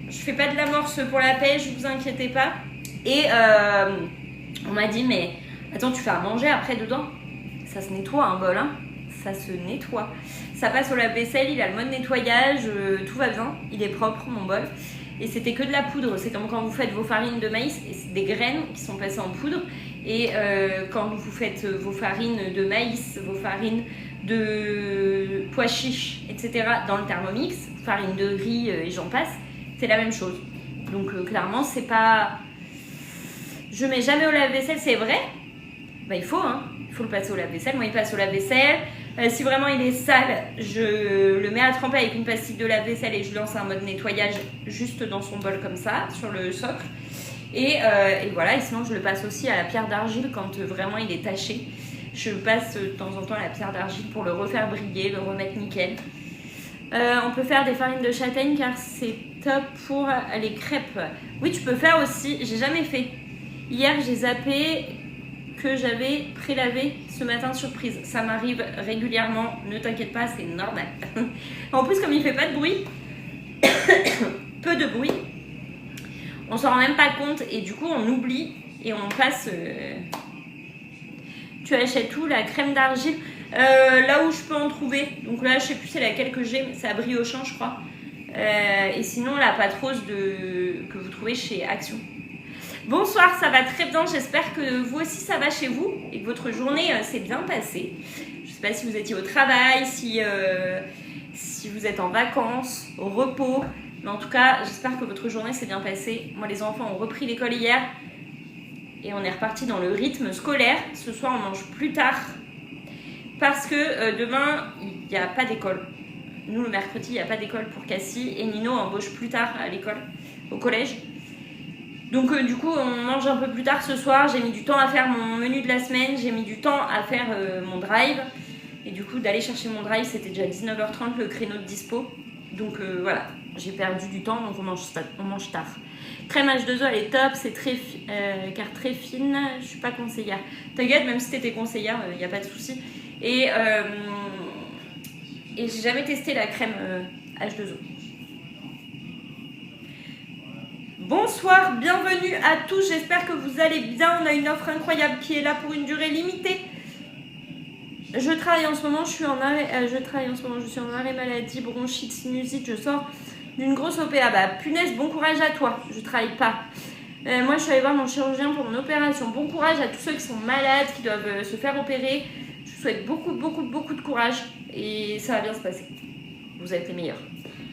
Je fais pas de l'amorce pour la pêche, vous inquiétez pas. Et on m'a dit, mais attends, tu fais à manger après dedans? Ça se nettoie un bol, hein? Ça se nettoie. Ça passe au lave-vaisselle, il a le mode nettoyage, tout va bien, il est propre mon bol. Et c'était que de la poudre, c'est comme quand vous faites vos farines de maïs, et c'est des graines qui sont passées en poudre. Et quand vous faites vos farines de maïs, vos farines de pois chiches, etc. dans le Thermomix, farine de riz et j'en passe, c'est la même chose. Donc clairement, c'est pas... Je mets jamais au lave-vaisselle, c'est vrai. Il faut, hein. Il faut le passer au lave-vaisselle. Moi, il passe au lave-vaisselle. Si vraiment il est sale, je le mets à tremper avec une pastille de lave-vaisselle et je lance un mode nettoyage juste dans son bol comme ça, sur le socle. Et voilà, et sinon je le passe aussi à la pierre d'argile quand vraiment il est taché. Je passe de temps en temps à la pierre d'argile pour le refaire briller, le remettre nickel. On peut faire des farines de châtaigne car c'est top pour les crêpes. Oui, tu peux faire aussi. J'ai jamais fait. Hier, j'ai zappé que j'avais prélavé ce matin surprise. Ça m'arrive régulièrement. Ne t'inquiète pas, c'est normal. En plus, comme il fait pas de bruit, peu de bruit, on s'en rend même pas compte et du coup, on oublie et on passe. Tu achètes où la crème d'argile? Là où je peux en trouver. Donc là, je sais plus c'est laquelle que j'ai, mais c'est à Briochin, je crois. Et sinon, la pâte rose que vous trouvez chez Action. Bonsoir, ça va très bien. J'espère que vous aussi ça va chez vous et que votre journée s'est bien passée. Je ne sais pas si vous étiez au travail, si vous êtes en vacances, au repos. Mais en tout cas, j'espère que votre journée s'est bien passée. Moi, les enfants ont repris l'école hier et on est reparti dans le rythme scolaire. Ce soir, on mange plus tard parce que demain, il n'y a pas d'école. Nous, le mercredi, il n'y a pas d'école pour Cassie et Nino embauche plus tard à l'école, au collège. Donc du coup, on mange un peu plus tard ce soir. J'ai mis du temps à faire mon menu de la semaine. J'ai mis du temps à faire mon drive. Et du coup, d'aller chercher mon drive, c'était déjà 19h30 le créneau de dispo. Donc voilà, j'ai perdu du temps, donc on mange tard. Crème H2O, elle est top, c'est très, car très fine. Je suis pas conseillère. T'inquiète, même si t'étais conseillère, il n'y a pas de souci. Et j'ai jamais testé la crème H2O. Bonsoir, bienvenue à tous, j'espère que vous allez bien. On a une offre incroyable qui est là pour une durée limitée. Je travaille en ce moment, je suis en arrêt maladie, bronchite, sinusite, je sors d'une grosse OP. Ah bah punaise, bon courage à toi, je travaille pas. Moi je suis allée voir mon chirurgien pour mon opération. Bon courage à tous ceux qui sont malades, qui doivent se faire opérer. Je vous souhaite beaucoup de courage et ça va bien se passer. Vous êtes les meilleurs.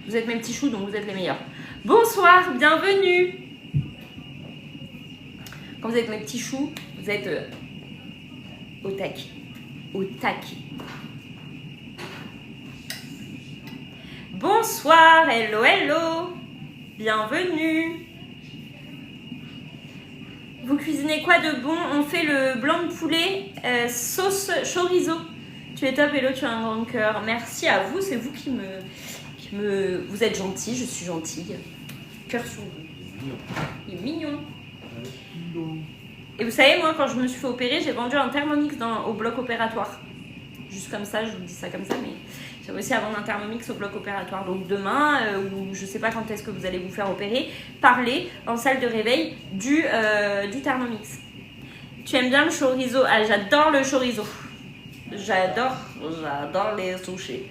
Vous êtes mes petits choux, donc vous êtes les meilleurs. Bonsoir, bienvenue. Quand vous êtes mes petits choux, vous êtes au taquet. Au taquet. Bonsoir, hello, hello. Bienvenue. Vous cuisinez quoi de bon? On fait le blanc de poulet sauce chorizo. Tu es top, hello, tu as un grand cœur. Merci à vous, c'est vous qui me... Vous êtes gentil, je suis gentille. Cœur sur vous. Il est mignon. Et vous savez, moi, quand je me suis fait opérer, j'ai vendu un Thermomix au bloc opératoire. Juste comme ça, je vous dis ça comme ça, mais j'ai réussi à vendre un Thermomix au bloc opératoire. Donc demain, ou je sais pas quand est-ce que vous allez vous faire opérer, parlez en salle de réveil du Thermomix. Tu aimes bien le chorizo? Ah, j'adore le chorizo. J'adore les sushis.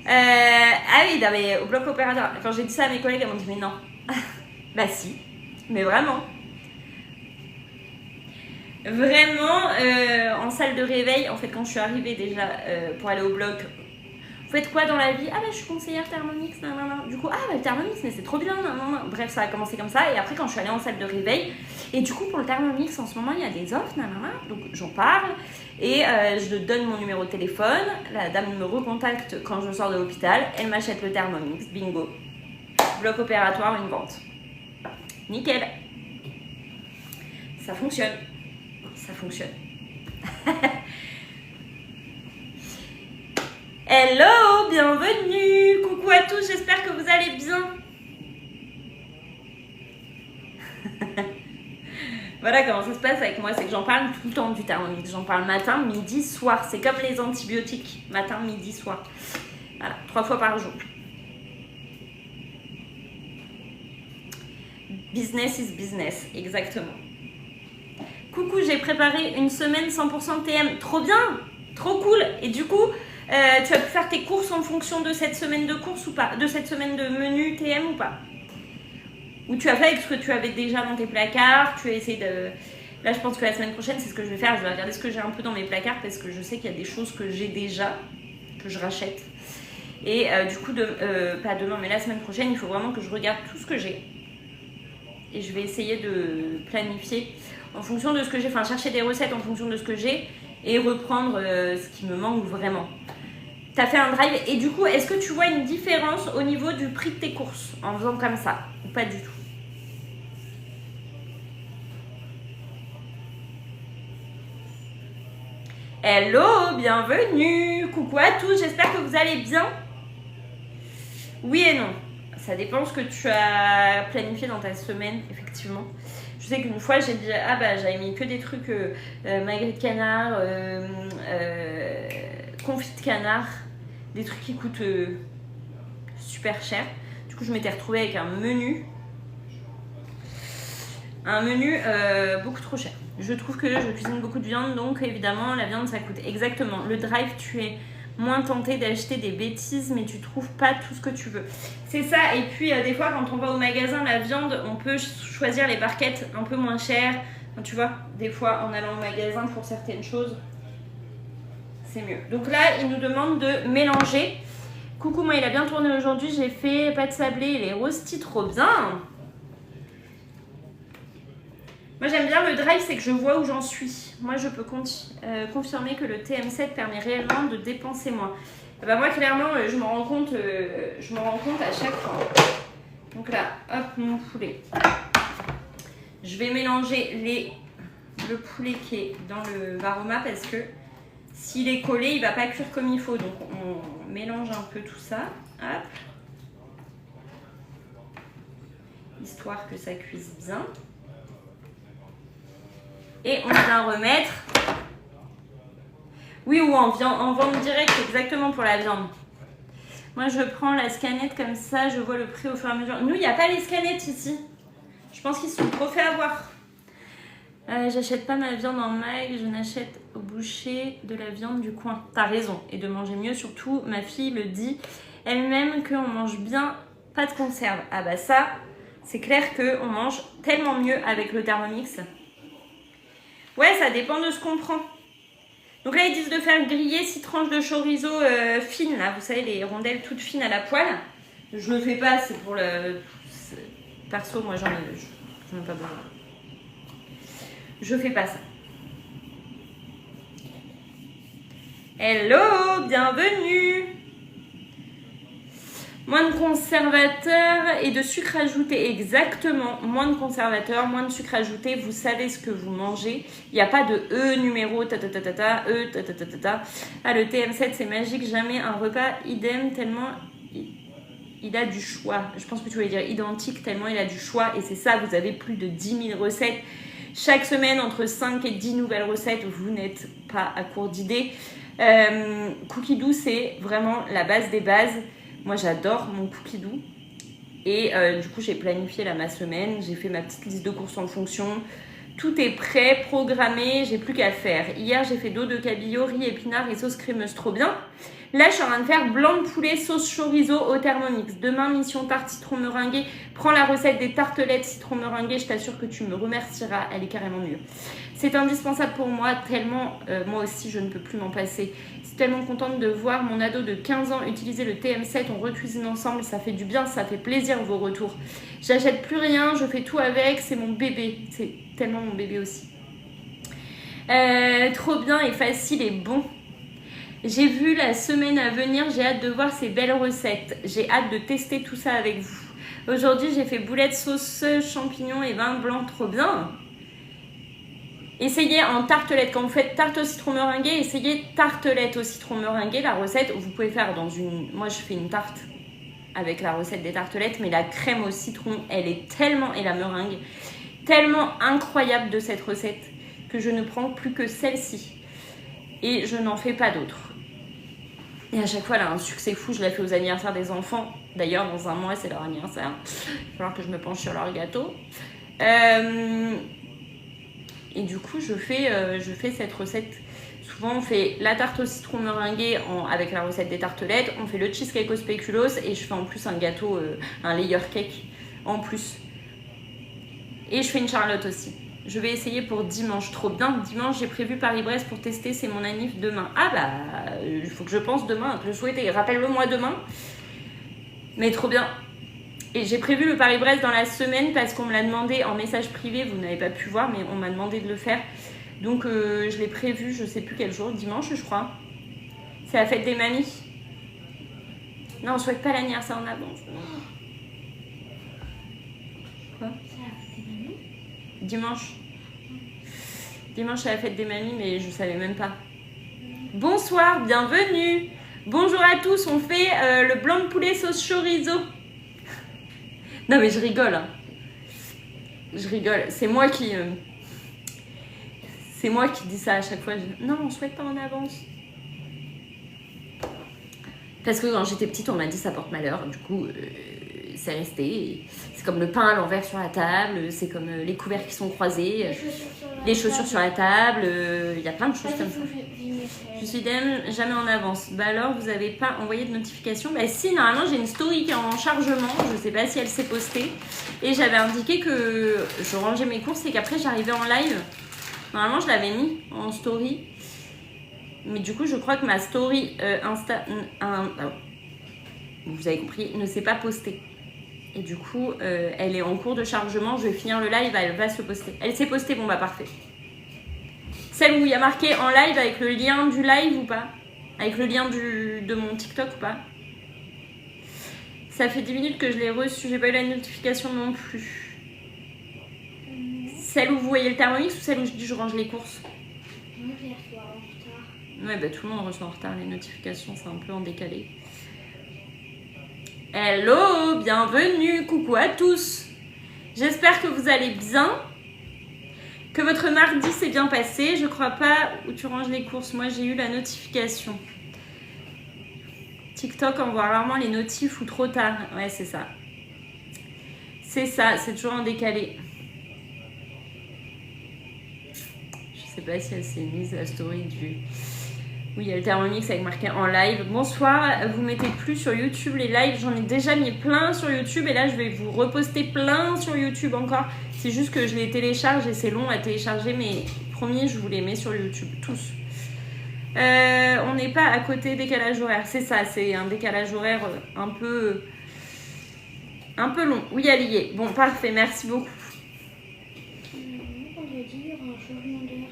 Ah oui, non, mais au bloc opératoire, quand j'ai dit ça à mes collègues, elles m'ont dit mais non. Bah si, mais vraiment. Vraiment, en salle de réveil, en fait, quand je suis arrivée déjà pour aller au bloc, vous faites quoi dans la vie? Ah bah je suis conseillère Thermomix, nanana. Du coup, ah bah le Thermomix, mais c'est trop bien, nanana. Bref, ça a commencé comme ça. Et après, quand je suis allée en salle de réveil, et du coup, pour le Thermomix, en ce moment, il y a des offres, nanana. Donc j'en parle. Et je donne mon numéro de téléphone. La dame me recontacte quand je sors de l'hôpital. Elle m'achète le Thermomix. Bingo. Bloc opératoire, une vente. Nickel. Ça fonctionne. Ça fonctionne. Hello, bienvenue. Coucou à tous, j'espère que vous allez bien. Voilà comment ça se passe avec moi, c'est que j'en parle tout le temps du Thermomix. J'en parle matin, midi, soir. C'est comme les antibiotiques, matin, midi, soir. Voilà, 3 fois par jour. Business is business, exactement. Coucou, j'ai préparé une semaine 100% TM. Trop bien, trop cool. Et du coup, tu as pu faire tes courses en fonction de cette semaine de courses ou pas? De cette semaine de menu TM ou pas? Ou tu as fait avec ce que tu avais déjà dans tes placards? Tu as essayé de... Là, je pense que la semaine prochaine, c'est ce que je vais faire. Je vais regarder ce que j'ai un peu dans mes placards parce que je sais qu'il y a des choses que j'ai déjà, que je rachète. Et du coup, pas demain, mais la semaine prochaine, il faut vraiment que je regarde tout ce que j'ai. Et je vais essayer de planifier en fonction de ce que j'ai, enfin chercher des recettes en fonction de ce que j'ai et reprendre ce qui me manque vraiment. Tu as fait un drive et du coup, est-ce que tu vois une différence au niveau du prix de tes courses en faisant comme ça ou pas du tout? Hello, bienvenue, coucou à tous, j'espère que vous allez bien. Oui et non, Ça dépend ce que tu as planifié dans ta semaine, effectivement. Je sais qu'une fois, j'ai dit, ah bah j'avais mis que des trucs magret de canard, confit de canard, des trucs qui coûtent super cher. Du coup, je m'étais retrouvée avec un menu beaucoup trop cher. Je trouve que je cuisine beaucoup de viande, donc évidemment, la viande, ça coûte exactement. Le drive, tu es moins tenté d'acheter des bêtises, mais tu trouves pas tout ce que tu veux. C'est ça, et puis des fois, quand on va au magasin, la viande, on peut choisir les barquettes un peu moins chères. Tu vois, des fois, en allant au magasin pour certaines choses, c'est mieux. Donc là, il nous demande de mélanger. Coucou, moi, il a bien tourné aujourd'hui. J'ai fait pâte sablée et les rostis, trop bien. Moi, j'aime bien le drive, c'est que je vois où j'en suis. Moi, je peux confirmer que le TM7 permet réellement de dépenser moins. Et ben moi, clairement, je me rends compte à chaque fois. Donc là, hop, mon poulet. Je vais mélanger le poulet qui est dans le Varoma parce que s'il est collé, il ne va pas cuire comme il faut. Donc, on mélange un peu tout ça. Hop. Histoire que ça cuise bien. Et on vient remettre. Oui, ou en vente directe, exactement pour la viande. Moi, je prends la scanette comme ça, je vois le prix au fur et à mesure. Nous, il n'y a pas les scanettes ici. Je pense qu'ils se sont trop fait avoir. J'achète pas ma viande en mag, je n'achète au boucher de la viande du coin. T'as raison, et de manger mieux, surtout, ma fille le dit elle-même qu'on mange bien, pas de conserve. Ah bah ça, c'est clair qu'on mange tellement mieux avec le Thermomix. Ouais, ça dépend de ce qu'on prend. Donc là, ils disent de faire griller 6 tranches de chorizo fines, là, vous savez, les rondelles toutes fines à la poêle. Je le fais pas, c'est pour le... Perso, moi, j'en ai pas besoin. Je fais pas ça. Hello, bienvenue. Moins de conservateurs et de sucre ajouté, exactement. Moins de conservateurs, moins de sucre ajouté. Vous savez ce que vous mangez. Il n'y a pas de E numéro, ta-ta-ta-ta-ta, E, ta-ta-ta-ta-ta. Ah, le TM7, c'est magique. Jamais un repas idem, tellement il a du choix. Je pense que tu voulais dire identique, tellement il a du choix. Et c'est ça, vous avez plus de 10 000 recettes. Chaque semaine, entre 5 et 10 nouvelles recettes. Vous n'êtes pas à court d'idées. Cookie doux, c'est vraiment la base des bases. Moi, j'adore mon cookie doux. Et du coup, j'ai planifié là ma semaine. J'ai fait ma petite liste de courses en fonction. Tout est prêt, programmé. J'ai plus qu'à faire. Hier, j'ai fait dos de cabillaud, riz, épinards et sauce crémeuse. Trop bien. Là, je suis en train de faire blanc de poulet, sauce chorizo au Thermomix. Demain, mission tarte citron meringuée. Prends la recette des tartelettes citron meringuée. Je t'assure que tu me remercieras. Elle est carrément mieux. C'est indispensable pour moi, tellement moi aussi, je ne peux plus m'en passer. Je suis tellement contente de voir mon ado de 15 ans utiliser le TM7. On recuisine ensemble, ça fait du bien, ça fait plaisir vos retours. J'achète plus rien, je fais tout avec, c'est mon bébé. C'est tellement mon bébé aussi. Trop bien et facile et bon. J'ai vu la semaine à venir, j'ai hâte de voir ces belles recettes. J'ai hâte de tester tout ça avec vous. Aujourd'hui, j'ai fait boulettes sauce champignons et vin blanc, trop bien. Essayez en tartelette, quand vous faites tarte au citron meringuée, essayez tartelette au citron meringuée. La recette, vous pouvez faire dans une... Moi, je fais une tarte avec la recette des tartelettes, mais la crème au citron, elle est tellement... Et la meringue, tellement incroyable de cette recette que je ne prends plus que celle-ci. Et je n'en fais pas d'autres. Et à chaque fois, elle a un succès fou. Je la fais aux anniversaires des enfants. D'ailleurs, dans un mois, c'est leur anniversaire. Il va falloir que je me penche sur leur gâteau. Et du coup, je fais cette recette. Souvent, on fait la tarte au citron meringuée avec la recette des tartelettes. On fait le cheesecake au spéculoos. Et je fais en plus un gâteau, un layer cake en plus. Et je fais une charlotte aussi. Je vais essayer pour dimanche. Trop bien. Dimanche, j'ai prévu Paris-Brest pour tester. C'est mon anniv demain. Ah bah, il faut que je pense demain à te le souhaiter. Rappelle-le-moi demain. Mais trop bien. Et j'ai prévu le Paris-Brest dans la semaine parce qu'on me l'a demandé en message privé. Vous n'avez pas pu voir, mais on m'a demandé de le faire. Donc, je l'ai prévu, je sais plus quel jour. Dimanche, je crois. C'est la fête des mamies. Non, on souhaite pas l'anniversaire en avance. Quoi ? Dimanche. Dimanche, c'est la fête des mamies, mais je savais même pas. Bonsoir, bienvenue. Bonjour à tous, on fait le blanc de poulet sauce chorizo. Non mais je rigole. Hein. Je rigole. C'est moi qui dis ça à chaque fois. Non, on souhaite pas en avance. Parce que quand j'étais petite, on m'a dit ça porte malheur. Du coup, c'est resté. C'est comme le pain à l'envers sur la table. C'est comme les couverts qui sont croisés. Les chaussures sur la table. Il y a plein de choses comme ça. Je suis jamais en avance. Bah alors, vous n'avez pas envoyé de notification? Bah si, normalement, j'ai une story qui est en chargement. Je sais pas si elle s'est postée. Et j'avais indiqué que je rangeais mes courses et qu'après, j'arrivais en live. Normalement, je l'avais mis en story. Mais du coup, je crois que ma story Insta, vous avez compris, ne s'est pas postée. Et du coup, elle est en cours de chargement. Je vais finir le live, elle va se poster. Elle s'est postée, bon bah parfait. Celle où il y a marqué en live avec le lien du live ou pas? Avec le lien de mon TikTok ou pas? Ça fait 10 minutes que je l'ai reçu, j'ai pas eu la notification non plus. Celle où vous voyez le Thermomix ou celle où je dis je range les courses? Moi, je les reçois en retard. Ouais, bah tout le monde reçoit en retard les notifications, c'est un peu en décalé. Hello, bienvenue, coucou à tous. J'espère que vous allez bien, que votre mardi s'est bien passé. Je crois pas où tu ranges les courses, moi j'ai eu la notification. TikTok envoie rarement les notifs ou trop tard. Ouais, c'est ça. C'est ça, c'est toujours en décalé. Je sais pas si elle s'est mise la story du... Oui, il y a le Thermomix avec marqué en live. Bonsoir, vous mettez plus sur YouTube les lives. J'en ai déjà mis plein sur YouTube et là, je vais vous reposter plein sur YouTube encore. C'est juste que je les télécharge et c'est long à télécharger, mais promis, je vous les mets sur YouTube, tous. On n'est pas à côté décalage horaire. C'est ça, c'est un décalage horaire un peu long. Oui, elle y est. Bon, parfait, merci beaucoup. Vendredi, il y aura un changement d'heure.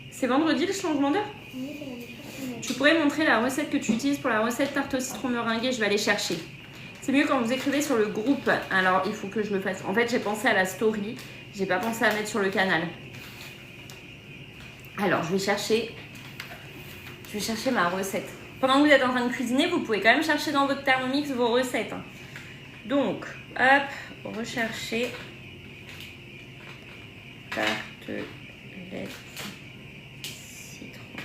C'est vendredi le changement d'heure? Oui, c'est la même chose. Tu pourrais montrer la recette que tu utilises pour la recette tarte au citron meringuée, je vais aller chercher. C'est mieux quand vous écrivez sur le groupe. Alors, il faut que je le fasse. En fait, j'ai pensé à la story. J'ai pas pensé à mettre sur le canal. Alors, je vais chercher ma recette. Pendant que vous êtes en train de cuisiner, vous pouvez quand même chercher dans votre Thermomix vos recettes. Donc, hop, rechercher tartelette citron.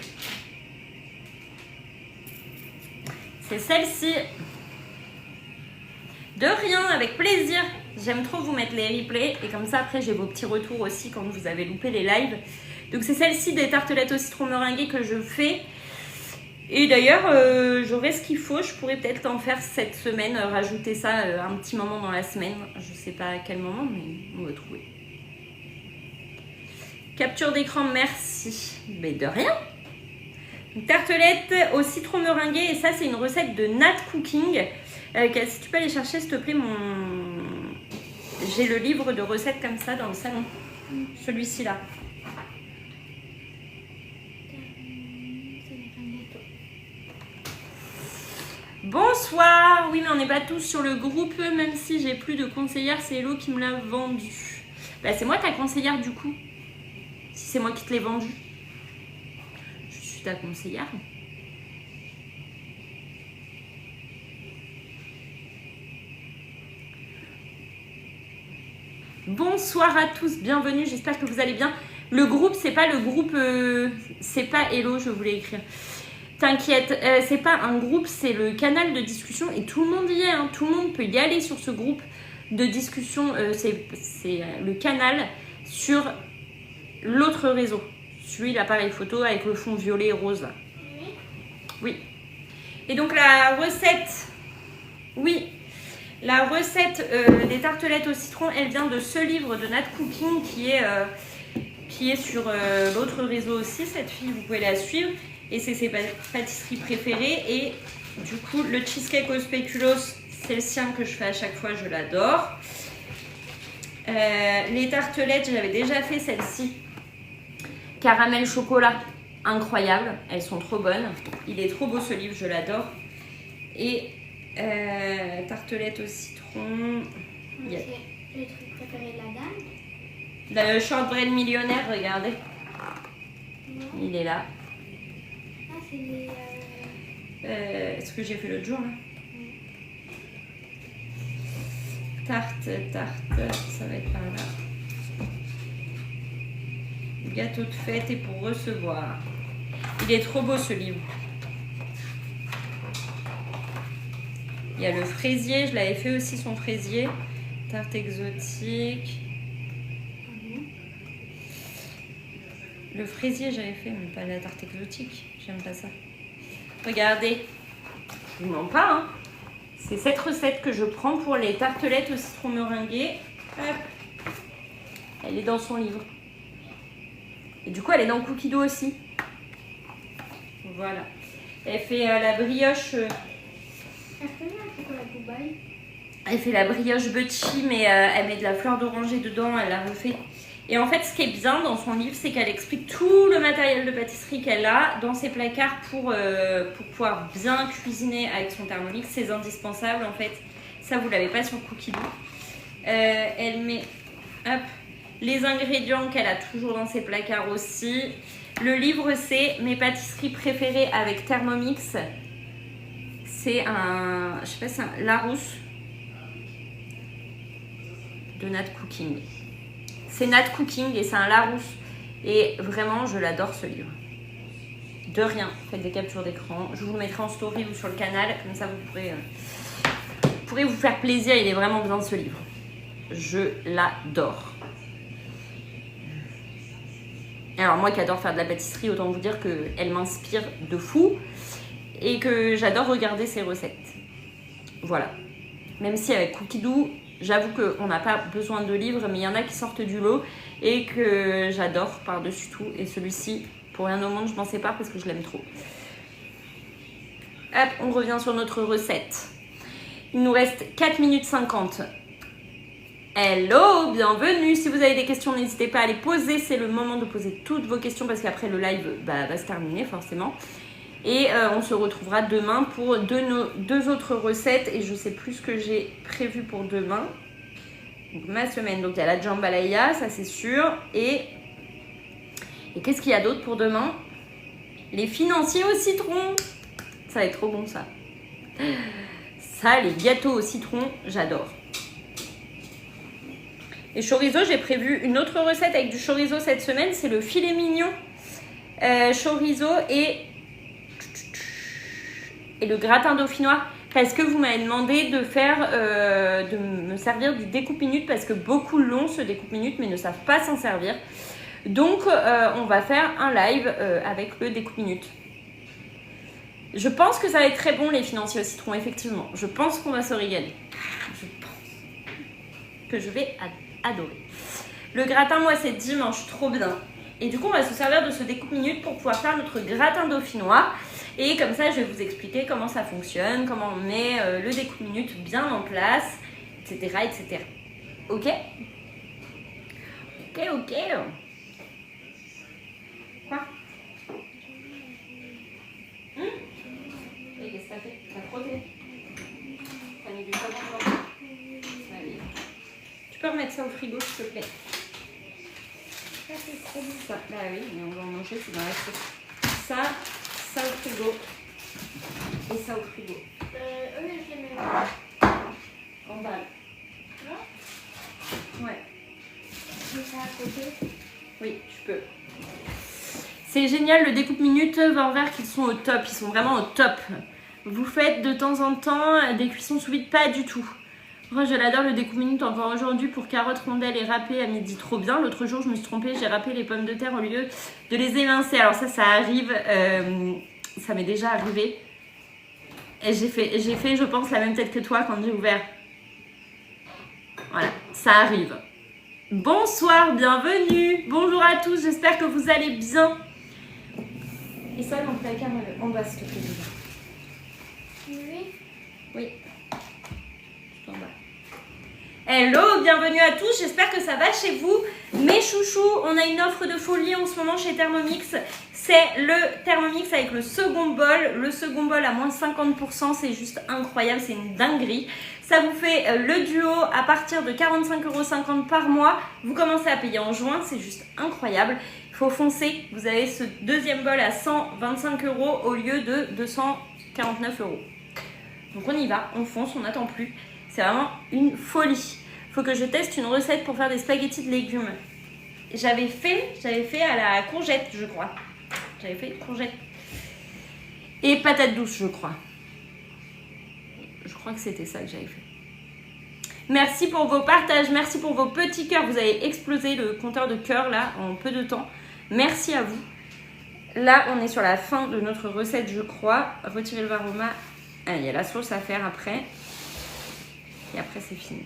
C'est celle-ci. De rien, avec plaisir. J'aime trop vous mettre les replays et comme ça après j'ai vos petits retours aussi quand vous avez loupé les lives. Donc c'est celle-ci des tartelettes au citron meringuées que je fais. Et d'ailleurs j'aurai ce qu'il faut, je pourrais peut-être en faire cette semaine, rajouter ça un petit moment dans la semaine. Je sais pas à quel moment mais on va trouver. Capture d'écran, merci. Mais de rien. Une tartelette au citron meringué et ça c'est une recette de Nat Cooking. Si tu peux aller chercher s'il te plaît j'ai le livre de recettes comme ça dans le salon. Celui-ci là. Bonsoir. Oui mais on n'est pas tous sur le groupe même si j'ai plus de conseillère. C'est Hello qui me l'a vendu. Bah, c'est moi ta conseillère du coup. Si c'est moi qui te l'ai vendu. Je suis ta conseillère. Bonsoir à tous, bienvenue, j'espère que vous allez bien. Le groupe, c'est pas le groupe, c'est pas Hello, je voulais écrire. T'inquiète, c'est pas un groupe, c'est le canal de discussion et tout le monde y est, hein, tout le monde peut y aller sur ce groupe de discussion. C'est le canal sur l'autre réseau, celui l'appareil photo avec le fond violet et rose. Oui. Et donc la recette, oui. La recette des tartelettes au citron, elle vient de ce livre de Nat Cooking qui est sur l'autre réseau aussi. Cette fille, vous pouvez la suivre. Et c'est ses pâtisseries préférées. Et du coup, le cheesecake au spéculoos, c'est le sien que je fais à chaque fois. Je l'adore. Les tartelettes, j'avais déjà fait celle-ci. Caramel chocolat, incroyable. Elles sont trop bonnes. Il est trop beau ce livre, je l'adore. Et... tartelette au citron. Yeah. C'est le truc préféré de la dame. Le shortbread millionnaire, regardez. Non. Il est là. Ah, c'est les... Ce que j'ai fait l'autre jour là. Tarte, ça va être par là. Gâteau de fête et pour recevoir. Il est trop beau ce livre. Il y a le fraisier, je l'avais fait aussi son fraisier. Tarte exotique. Le fraisier j'avais fait, mais pas la tarte exotique. J'aime pas ça. Regardez. Je vous mens pas, hein. C'est cette recette que je prends pour les tartelettes au citron meringué. Hop. Elle est dans son livre. Et du coup, elle est dans Cookie Dough aussi. Voilà. Elle fait la brioche. Elle fait la brioche Butchie, mais elle met de la fleur d'oranger dedans. Elle la refait. Et en fait, ce qui est bien dans son livre, c'est qu'elle explique tout le matériel de pâtisserie qu'elle a dans ses placards pour pouvoir bien cuisiner avec son Thermomix. C'est indispensable en fait. Ça, vous l'avez pas sur Cookie Dough. Elle met les ingrédients qu'elle a toujours dans ses placards aussi. Le livre, c'est mes pâtisseries préférées avec Thermomix. C'est un, je sais pas, c'est un Larousse de Nat Cooking. C'est Nat Cooking et c'est un Larousse. Et vraiment, je l'adore ce livre. De rien, faites des captures d'écran. Je vous le mettrai en story ou sur le canal. Comme ça, vous pourrez vous faire plaisir. Il est vraiment bien ce livre. Je l'adore. Alors moi qui adore faire de la pâtisserie, autant vous dire qu'elle m'inspire de fou. Et que j'adore regarder ses recettes. Voilà. Même si avec Cookie Dough, j'avoue qu'on n'a pas besoin de livres, mais il y en a qui sortent du lot et que j'adore par-dessus tout. Et celui-ci, pour rien au monde, je m'en sépare parce que je l'aime trop. Hop, on revient sur notre recette. Il nous reste 4 minutes 50. Hello, bienvenue. Si vous avez des questions, n'hésitez pas à les poser. C'est le moment de poser toutes vos questions parce qu'après le live va se terminer forcément. Et on se retrouvera demain pour deux autres recettes. Et je sais plus ce que j'ai prévu pour demain. Donc ma semaine. Donc il y a la jambalaya, ça c'est sûr. Et qu'est-ce qu'il y a d'autre pour demain? Les financiers au citron. Ça va être trop bon ça. Ça, les gâteaux au citron, j'adore. Et chorizo, j'ai prévu une autre recette avec du chorizo cette semaine. C'est le filet mignon. Chorizo et le gratin dauphinois, parce que vous m'avez demandé de me servir du découpe-minute parce que beaucoup l'ont ce découpe-minute mais ne savent pas s'en servir. Donc on va faire un live avec le découpe-minute. Je pense que ça va être très bon les financiers au citron, effectivement. Je pense qu'on va se régaler. Je pense que je vais adorer. Le gratin, moi c'est dimanche, trop bien. Et du coup on va se servir de ce découpe-minute pour pouvoir faire notre gratin dauphinois. Et comme ça, je vais vous expliquer comment ça fonctionne, comment on met le découpe-minute bien en place, etc., etc. Ok? Ok. Quoi? Et qu'est-ce que t'as fait? T'as frotté? T'as mis du savon dedans? Allez. Tu peux remettre ça au frigo, s'il te plaît? Ça, c'est trop bon. Ça, bah oui, mais on va en manger, c'est dans la sauce. Ça au frigo et ça au frigo. Oui, je les mets En bas. là. Ouais. Je mets ça à côté. Oui, tu peux. C'est génial, le découpe-minute, va envers qu'ils sont au top. Ils sont vraiment au top. Vous faites de temps en temps des cuissons sous vide? Pas du tout. Moi, je l'adore le découpe-minute encore aujourd'hui pour carottes, rondelles et râpées à midi. Trop bien. L'autre jour, je me suis trompée. J'ai râpé les pommes de terre au lieu de les émincer. Alors ça arrive. Ça m'est déjà arrivé. Et j'ai fait, je pense, la même tête que toi quand j'ai ouvert. Voilà, ça arrive. Bonsoir, bienvenue. Bonjour à tous, j'espère que vous allez bien. Et ça, dans le placard en bas, s'il te plaît. Oui. Tout en bas. Hello, bienvenue à tous, j'espère que ça va chez vous. Mes chouchous, on a une offre de folie en ce moment chez Thermomix. C'est le Thermomix avec le second bol. Le second bol à moins de 50%, c'est juste incroyable, c'est une dinguerie. Ça vous fait le duo à partir de 45,50 € par mois. Vous commencez à payer en juin, c'est juste incroyable. Il faut foncer, vous avez ce deuxième bol à 125 € au lieu de 249 €. Donc on y va, on fonce, on n'attend plus. C'est vraiment une folie. Il faut que je teste une recette pour faire des spaghettis de légumes. J'avais fait à la courgette, je crois. J'avais fait courgette et patates douces, je crois. Je crois que c'était ça que j'avais fait. Merci pour vos partages, merci pour vos petits cœurs. Vous avez explosé le compteur de cœurs là en peu de temps. Merci à vous. Là, on est sur la fin de notre recette, je crois. Retirer le varoma. Ah, il y a la sauce à faire après. Et après, c'est fini.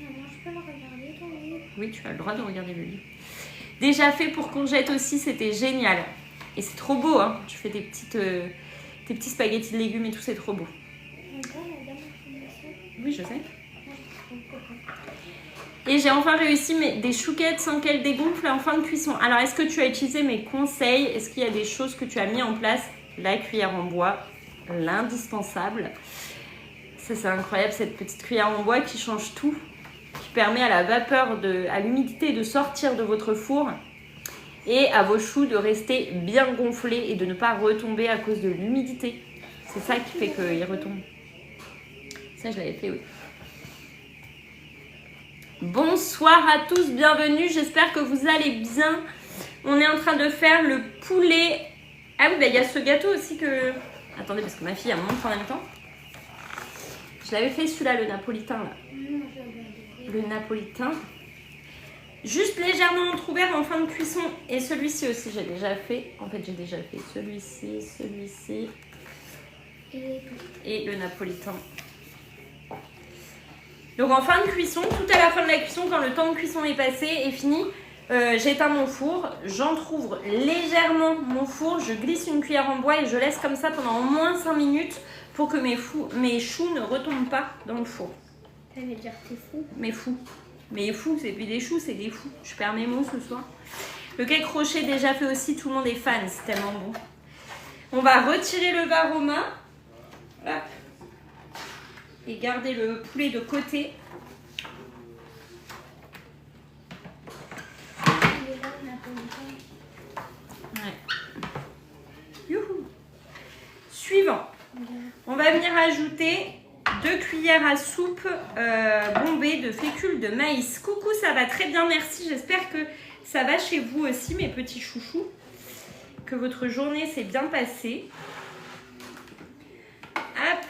Maman, je peux le regarder ton livre? Oui, tu as le droit de regarder le livre. Déjà fait pour courgettes aussi, c'était génial. Et c'est trop beau, hein. Tu fais tes petits spaghettis de légumes et tout, c'est trop beau. Oui, je sais. Et j'ai enfin réussi des chouquettes sans qu'elles dégonflent en fin de cuisson. Alors, est-ce que tu as utilisé mes conseils? Est-ce qu'il y a des choses que tu as mis en place? La cuillère en bois, l'indispensable. Ça, c'est incroyable, cette petite cuillère en bois qui change tout, qui permet à la vapeur, à l'humidité de sortir de votre four et à vos choux de rester bien gonflés et de ne pas retomber à cause de l'humidité. C'est ça qui fait qu'ils retombent. Ça, je l'avais fait, oui. Bonsoir à tous, bienvenue, j'espère que vous allez bien. On est en train de faire le poulet. Ah oui, bah, il y a ce gâteau aussi que... Attendez, parce que ma fille, elle montre en même temps. Je l'avais fait celui-là, le napolitain, là. Le napolitain. Juste légèrement entrouvert en fin de cuisson. Et celui-ci aussi, j'ai déjà fait. En fait, j'ai déjà fait celui-ci. Et le napolitain. Donc en fin de cuisson, tout à la fin de la cuisson, quand le temps de cuisson est passé et fini, j'éteins mon four, j'entrouvre légèrement mon four, je glisse une cuillère en bois et je laisse comme ça pendant au moins 5 minutes pour que mes choux ne retombent pas dans le four. Ça veut dire que t'es fou. Mes fous, c'est plus des choux, c'est des fous. Je perds mes mots ce soir. Le cake crochet déjà fait aussi, tout le monde est fan, c'est tellement bon. On va retirer le varoma. Hop. Et garder le poulet de côté. Ouais. Youhou. Suivant. On va venir ajouter 2 cuillères à soupe bombées de fécule de maïs. Coucou, ça va très bien, merci. J'espère que ça va chez vous aussi, mes petits chouchous. Que votre journée s'est bien passée. Hop.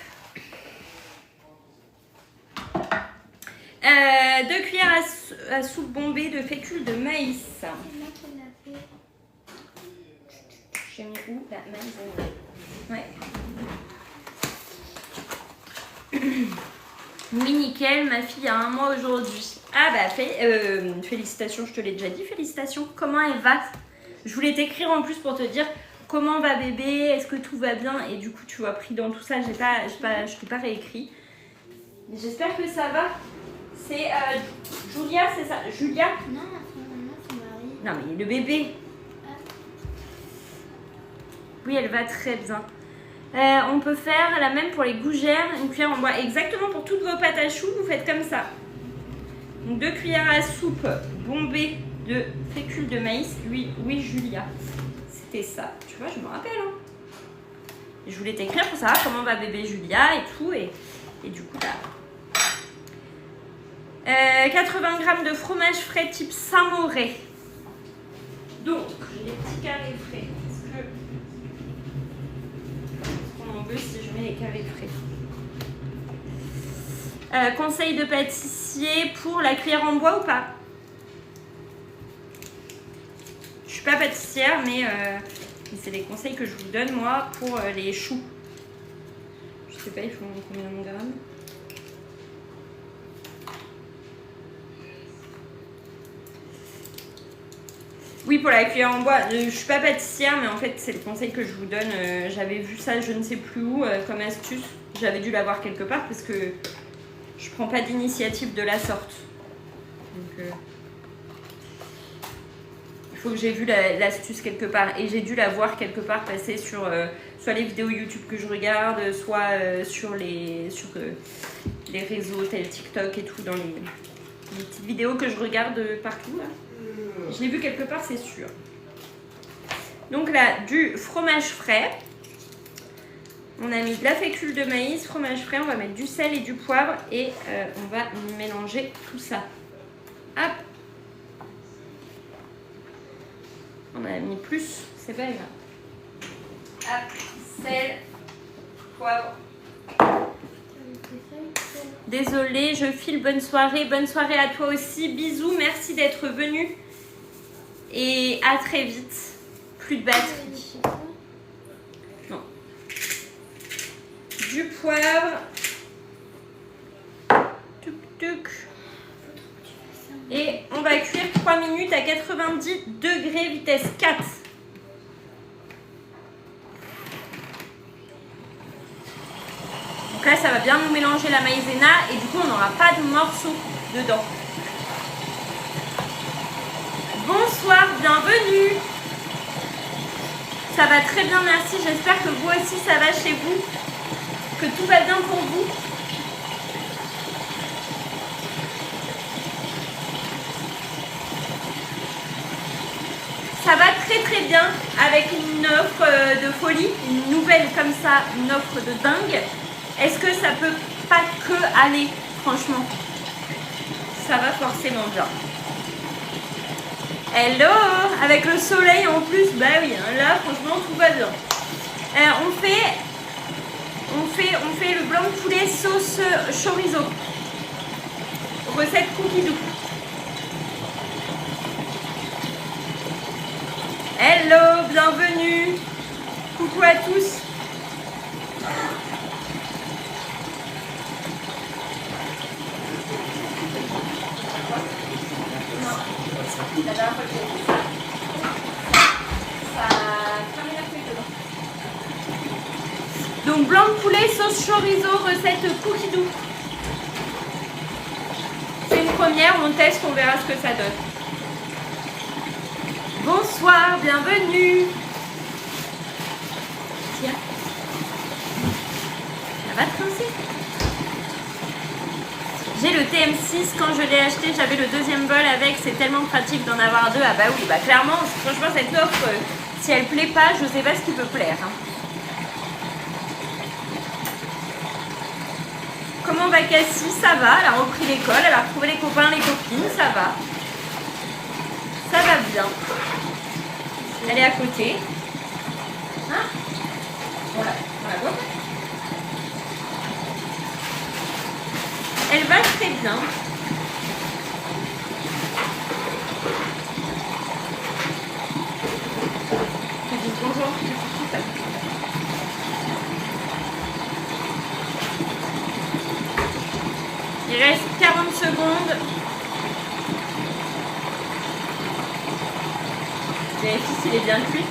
2 cuillères à soupe bombée de fécule de maïs. C'est moi qui l'a fait. J'ai mis où la maïzena? Ouais. Oui, nickel, ma fille a 1 mois aujourd'hui. Ah bah, félicitations, je te l'ai déjà dit, félicitations. Comment elle va? Je voulais t'écrire en plus pour te dire comment va bébé, est-ce que tout va bien? Et du coup, tu vois, pris dans tout ça, je t'ai pas réécrit. J'espère que ça va. C'est Julia, c'est ça? Julia? Non, son mari. Non, mais le bébé. Oui, elle va très bien. On peut faire la même pour les gougères, une cuillère en bois. Exactement, pour toutes vos pâtes à choux, vous faites comme ça. Donc 2 cuillères à soupe bombées de fécule de maïs. Oui, Julia. C'était ça. Tu vois, je me rappelle. Hein. Et je voulais t'écrire pour savoir comment va bébé Julia et tout. Et du coup, là... 80 g de fromage frais type Saint-Mauré. Donc, les petits carrés frais. Est-ce qu'on en veut si je mets les carrés frais? Conseil de pâtissier pour la cuillère en bois ou pas? Je suis pas pâtissière, mais c'est des conseils que je vous donne moi pour les choux. Je sais pas, il faut combien de grammes? Oui, pour la cuillère en bois, je suis pas pâtissière, mais en fait, c'est le conseil que je vous donne. J'avais vu ça, je ne sais plus où, comme astuce. J'avais dû l'avoir quelque part parce que je prends pas d'initiative de la sorte. Donc, il faut que j'ai vu l'astuce quelque part. Et j'ai dû la voir quelque part passer sur soit les vidéos YouTube que je regarde, soit sur les réseaux tels TikTok et tout, dans les petites vidéos que je regarde partout, là. Je l'ai vu quelque part, c'est sûr. Donc là, du fromage frais. On a mis de la fécule de maïs, fromage frais, on va mettre du sel et du poivre et on va mélanger tout ça. Hop. On a mis plus, c'est pas grave. Hop, sel, poivre. Désolée, je file, bonne soirée à toi aussi. Bisous, merci d'être venu. Et à très vite. Plus de batterie. Non. Du poivre. Tuc, tuc. Et on va cuire 3 minutes à 90 degrés, vitesse 4. Donc là, ça va bien nous mélanger la maïzena et du coup, on n'aura pas de morceaux dedans. Bonsoir, bienvenue. Ça va très bien, merci. J'espère que vous aussi, ça va chez vous, que tout va bien pour vous. Ça va très très bien avec une offre de folie, une nouvelle comme ça, une offre de dingue. Est-ce que ça peut pas que aller, franchement? Ça va forcément bien. Hello! Avec le soleil en plus, bah oui, là franchement tout va bien. On fait le blanc de poulet sauce chorizo. Recette cookie doux. Hello, bienvenue. Coucou à tous. La dernière fois que j'ai fait ça a cramé la feuille dedans. Donc blanc de poulet, sauce chorizo, recette cookie doux. C'est une première, on teste, on verra ce que ça donne. Bonsoir, bienvenue. Tiens. Ça va trincer. J'ai le TM6, quand je l'ai acheté, j'avais le deuxième bol avec, c'est tellement pratique d'en avoir deux. Ah bah oui, bah clairement, franchement cette offre, si elle plaît pas, je sais pas ce qui peut plaire. Hein. Comment va Cassie? Ça va, elle a repris l'école, elle a retrouvé les copains, les copines, ça va. Ça va bien. Elle est à côté. Hein? Voilà, voilà. Elle va très bien. Je dis bonjour. Il reste 40 secondes. Vérifie s'il est bien cuit.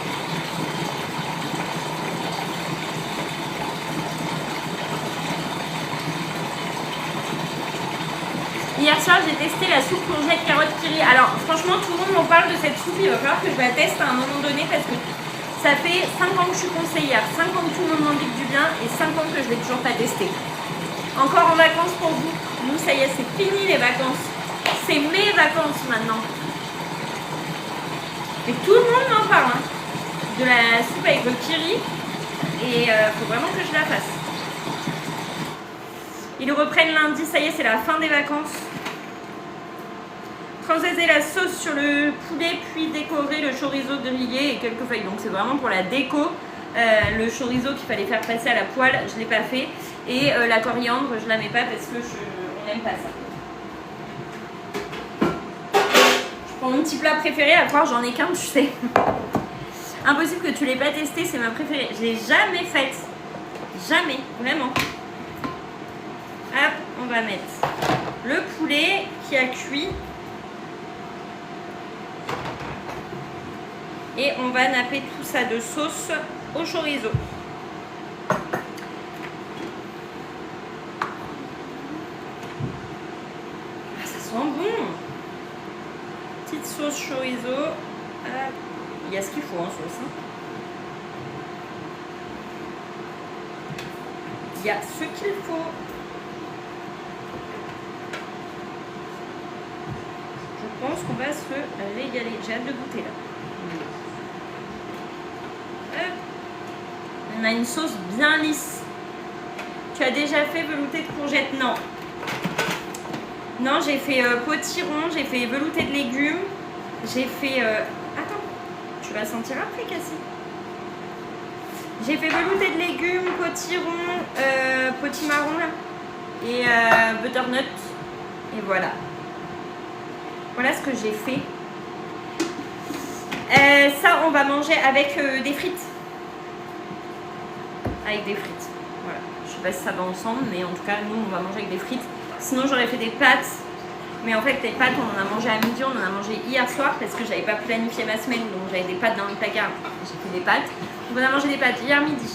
Hier soir, j'ai testé la soupe courgette carotte kiri. Alors, franchement, tout le monde m'en parle de cette soupe. Il va falloir que je la teste à un moment donné parce que ça fait 5 ans que je suis conseillère, 5 ans que tout le monde m'en dit du bien et 5 ans que je ne l'ai toujours pas testé. Encore en vacances pour vous. Nous, ça y est, c'est fini les vacances. C'est mes vacances maintenant. Et tout le monde m'en parle. Hein. De la soupe avec le kiri. Et faut vraiment que je la fasse. Ils reprennent lundi, ça y est, c'est la fin des vacances. Transvaser la sauce sur le poulet, puis décorer le chorizo grillé et quelques feuilles. Donc c'est vraiment pour la déco. Le chorizo qu'il fallait faire passer à la poêle, je ne l'ai pas fait. Et la coriandre, je ne la mets pas parce que on n'aime pas ça. Je prends mon petit plat préféré, à croire j'en ai qu'un, tu sais. Impossible que tu l'aies pas testé, c'est ma préférée. Je ne l'ai jamais faite. Jamais, vraiment. Hop, on va mettre le poulet qui a cuit. Et on va napper tout ça de sauce au chorizo. Ah, ça sent bon. Petite sauce chorizo. Hop. Il y a ce qu'il faut en sauce. Hein. Il y a ce qu'il faut. Je pense qu'on va se régaler. J'ai hâte de goûter là. Hop. On a une sauce bien lisse. Tu as déjà fait velouté de courgettes? Non. Non, j'ai fait potiron, j'ai fait velouté de légumes. J'ai fait... Attends, tu vas sentir après, Cassie. J'ai fait velouté de légumes, potiron, potimarron là. Et butternut. Et voilà. Voilà ce que j'ai fait. Ça, on va manger avec des frites. Avec des frites. Voilà. Je sais pas si ça va ensemble, mais en tout cas, nous, on va manger avec des frites. Sinon, j'aurais fait des pâtes. Mais en fait, les pâtes, on en a mangé à midi, on en a mangé hier soir parce que j'avais pas planifié ma semaine. Donc, j'avais des pâtes dans le placard. J'ai fait des pâtes. Donc, on a mangé des pâtes hier midi.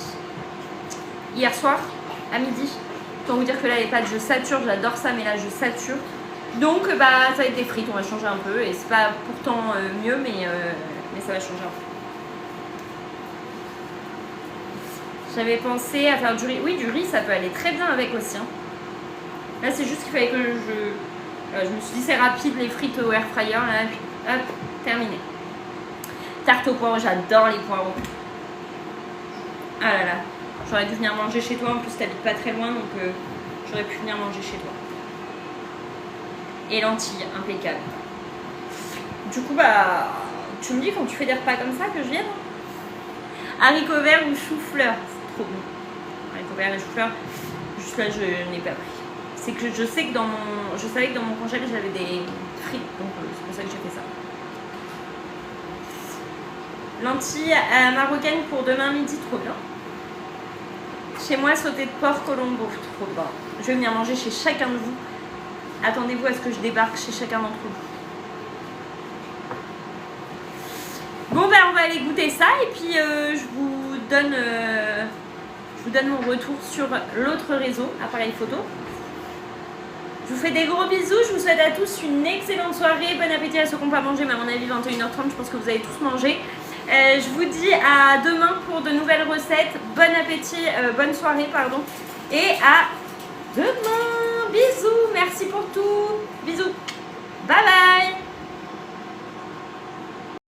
Hier soir, à midi. Autant vous dire que là, les pâtes, je sature. J'adore ça, mais là, je sature. Donc, bah, ça va être des frites. On va changer un peu. Et c'est pas pourtant mieux, mais ça va changer un peu. J'avais pensé à faire du riz. Oui, du riz, ça peut aller très bien avec aussi. Hein. Là, c'est juste qu'il fallait que je me suis dit, c'est rapide, les frites au air fryer. Là, hop, terminé. Tarte aux poireaux, j'adore les poireaux. Ah là là, j'aurais dû venir manger chez toi. En plus, t'habites pas très loin, donc j'aurais pu venir manger chez toi. Et lentilles, impeccable. Du coup, bah, tu me dis quand tu fais des repas comme ça que je vienne. Haricots verts ou chou-fleur, c'est trop bon. Haricots verts et chou-fleur, juste là, je n'ai pas pris. C'est que je sais que je savais que dans mon congèle j'avais des frites, donc c'est pour ça que j'ai fait ça. Lentilles marocaines pour demain midi, trop bien. Chez moi, sauté de porc colombo, trop bien. Je vais venir manger chez chacun de vous. Attendez-vous à ce que je débarque chez chacun d'entre vous. Bon, ben on va aller goûter ça et puis je vous donne mon retour sur l'autre réseau, appareil photo. Je vous fais des gros bisous, je vous souhaite à tous une excellente soirée, bon appétit à ceux qui n'ont pas mangé, mais à mon avis 21h30, je pense que vous avez tous mangé. Je vous dis à demain pour de nouvelles recettes, bon appétit, bonne soirée pardon, et à demain, bisous, merci pour tout, bisous.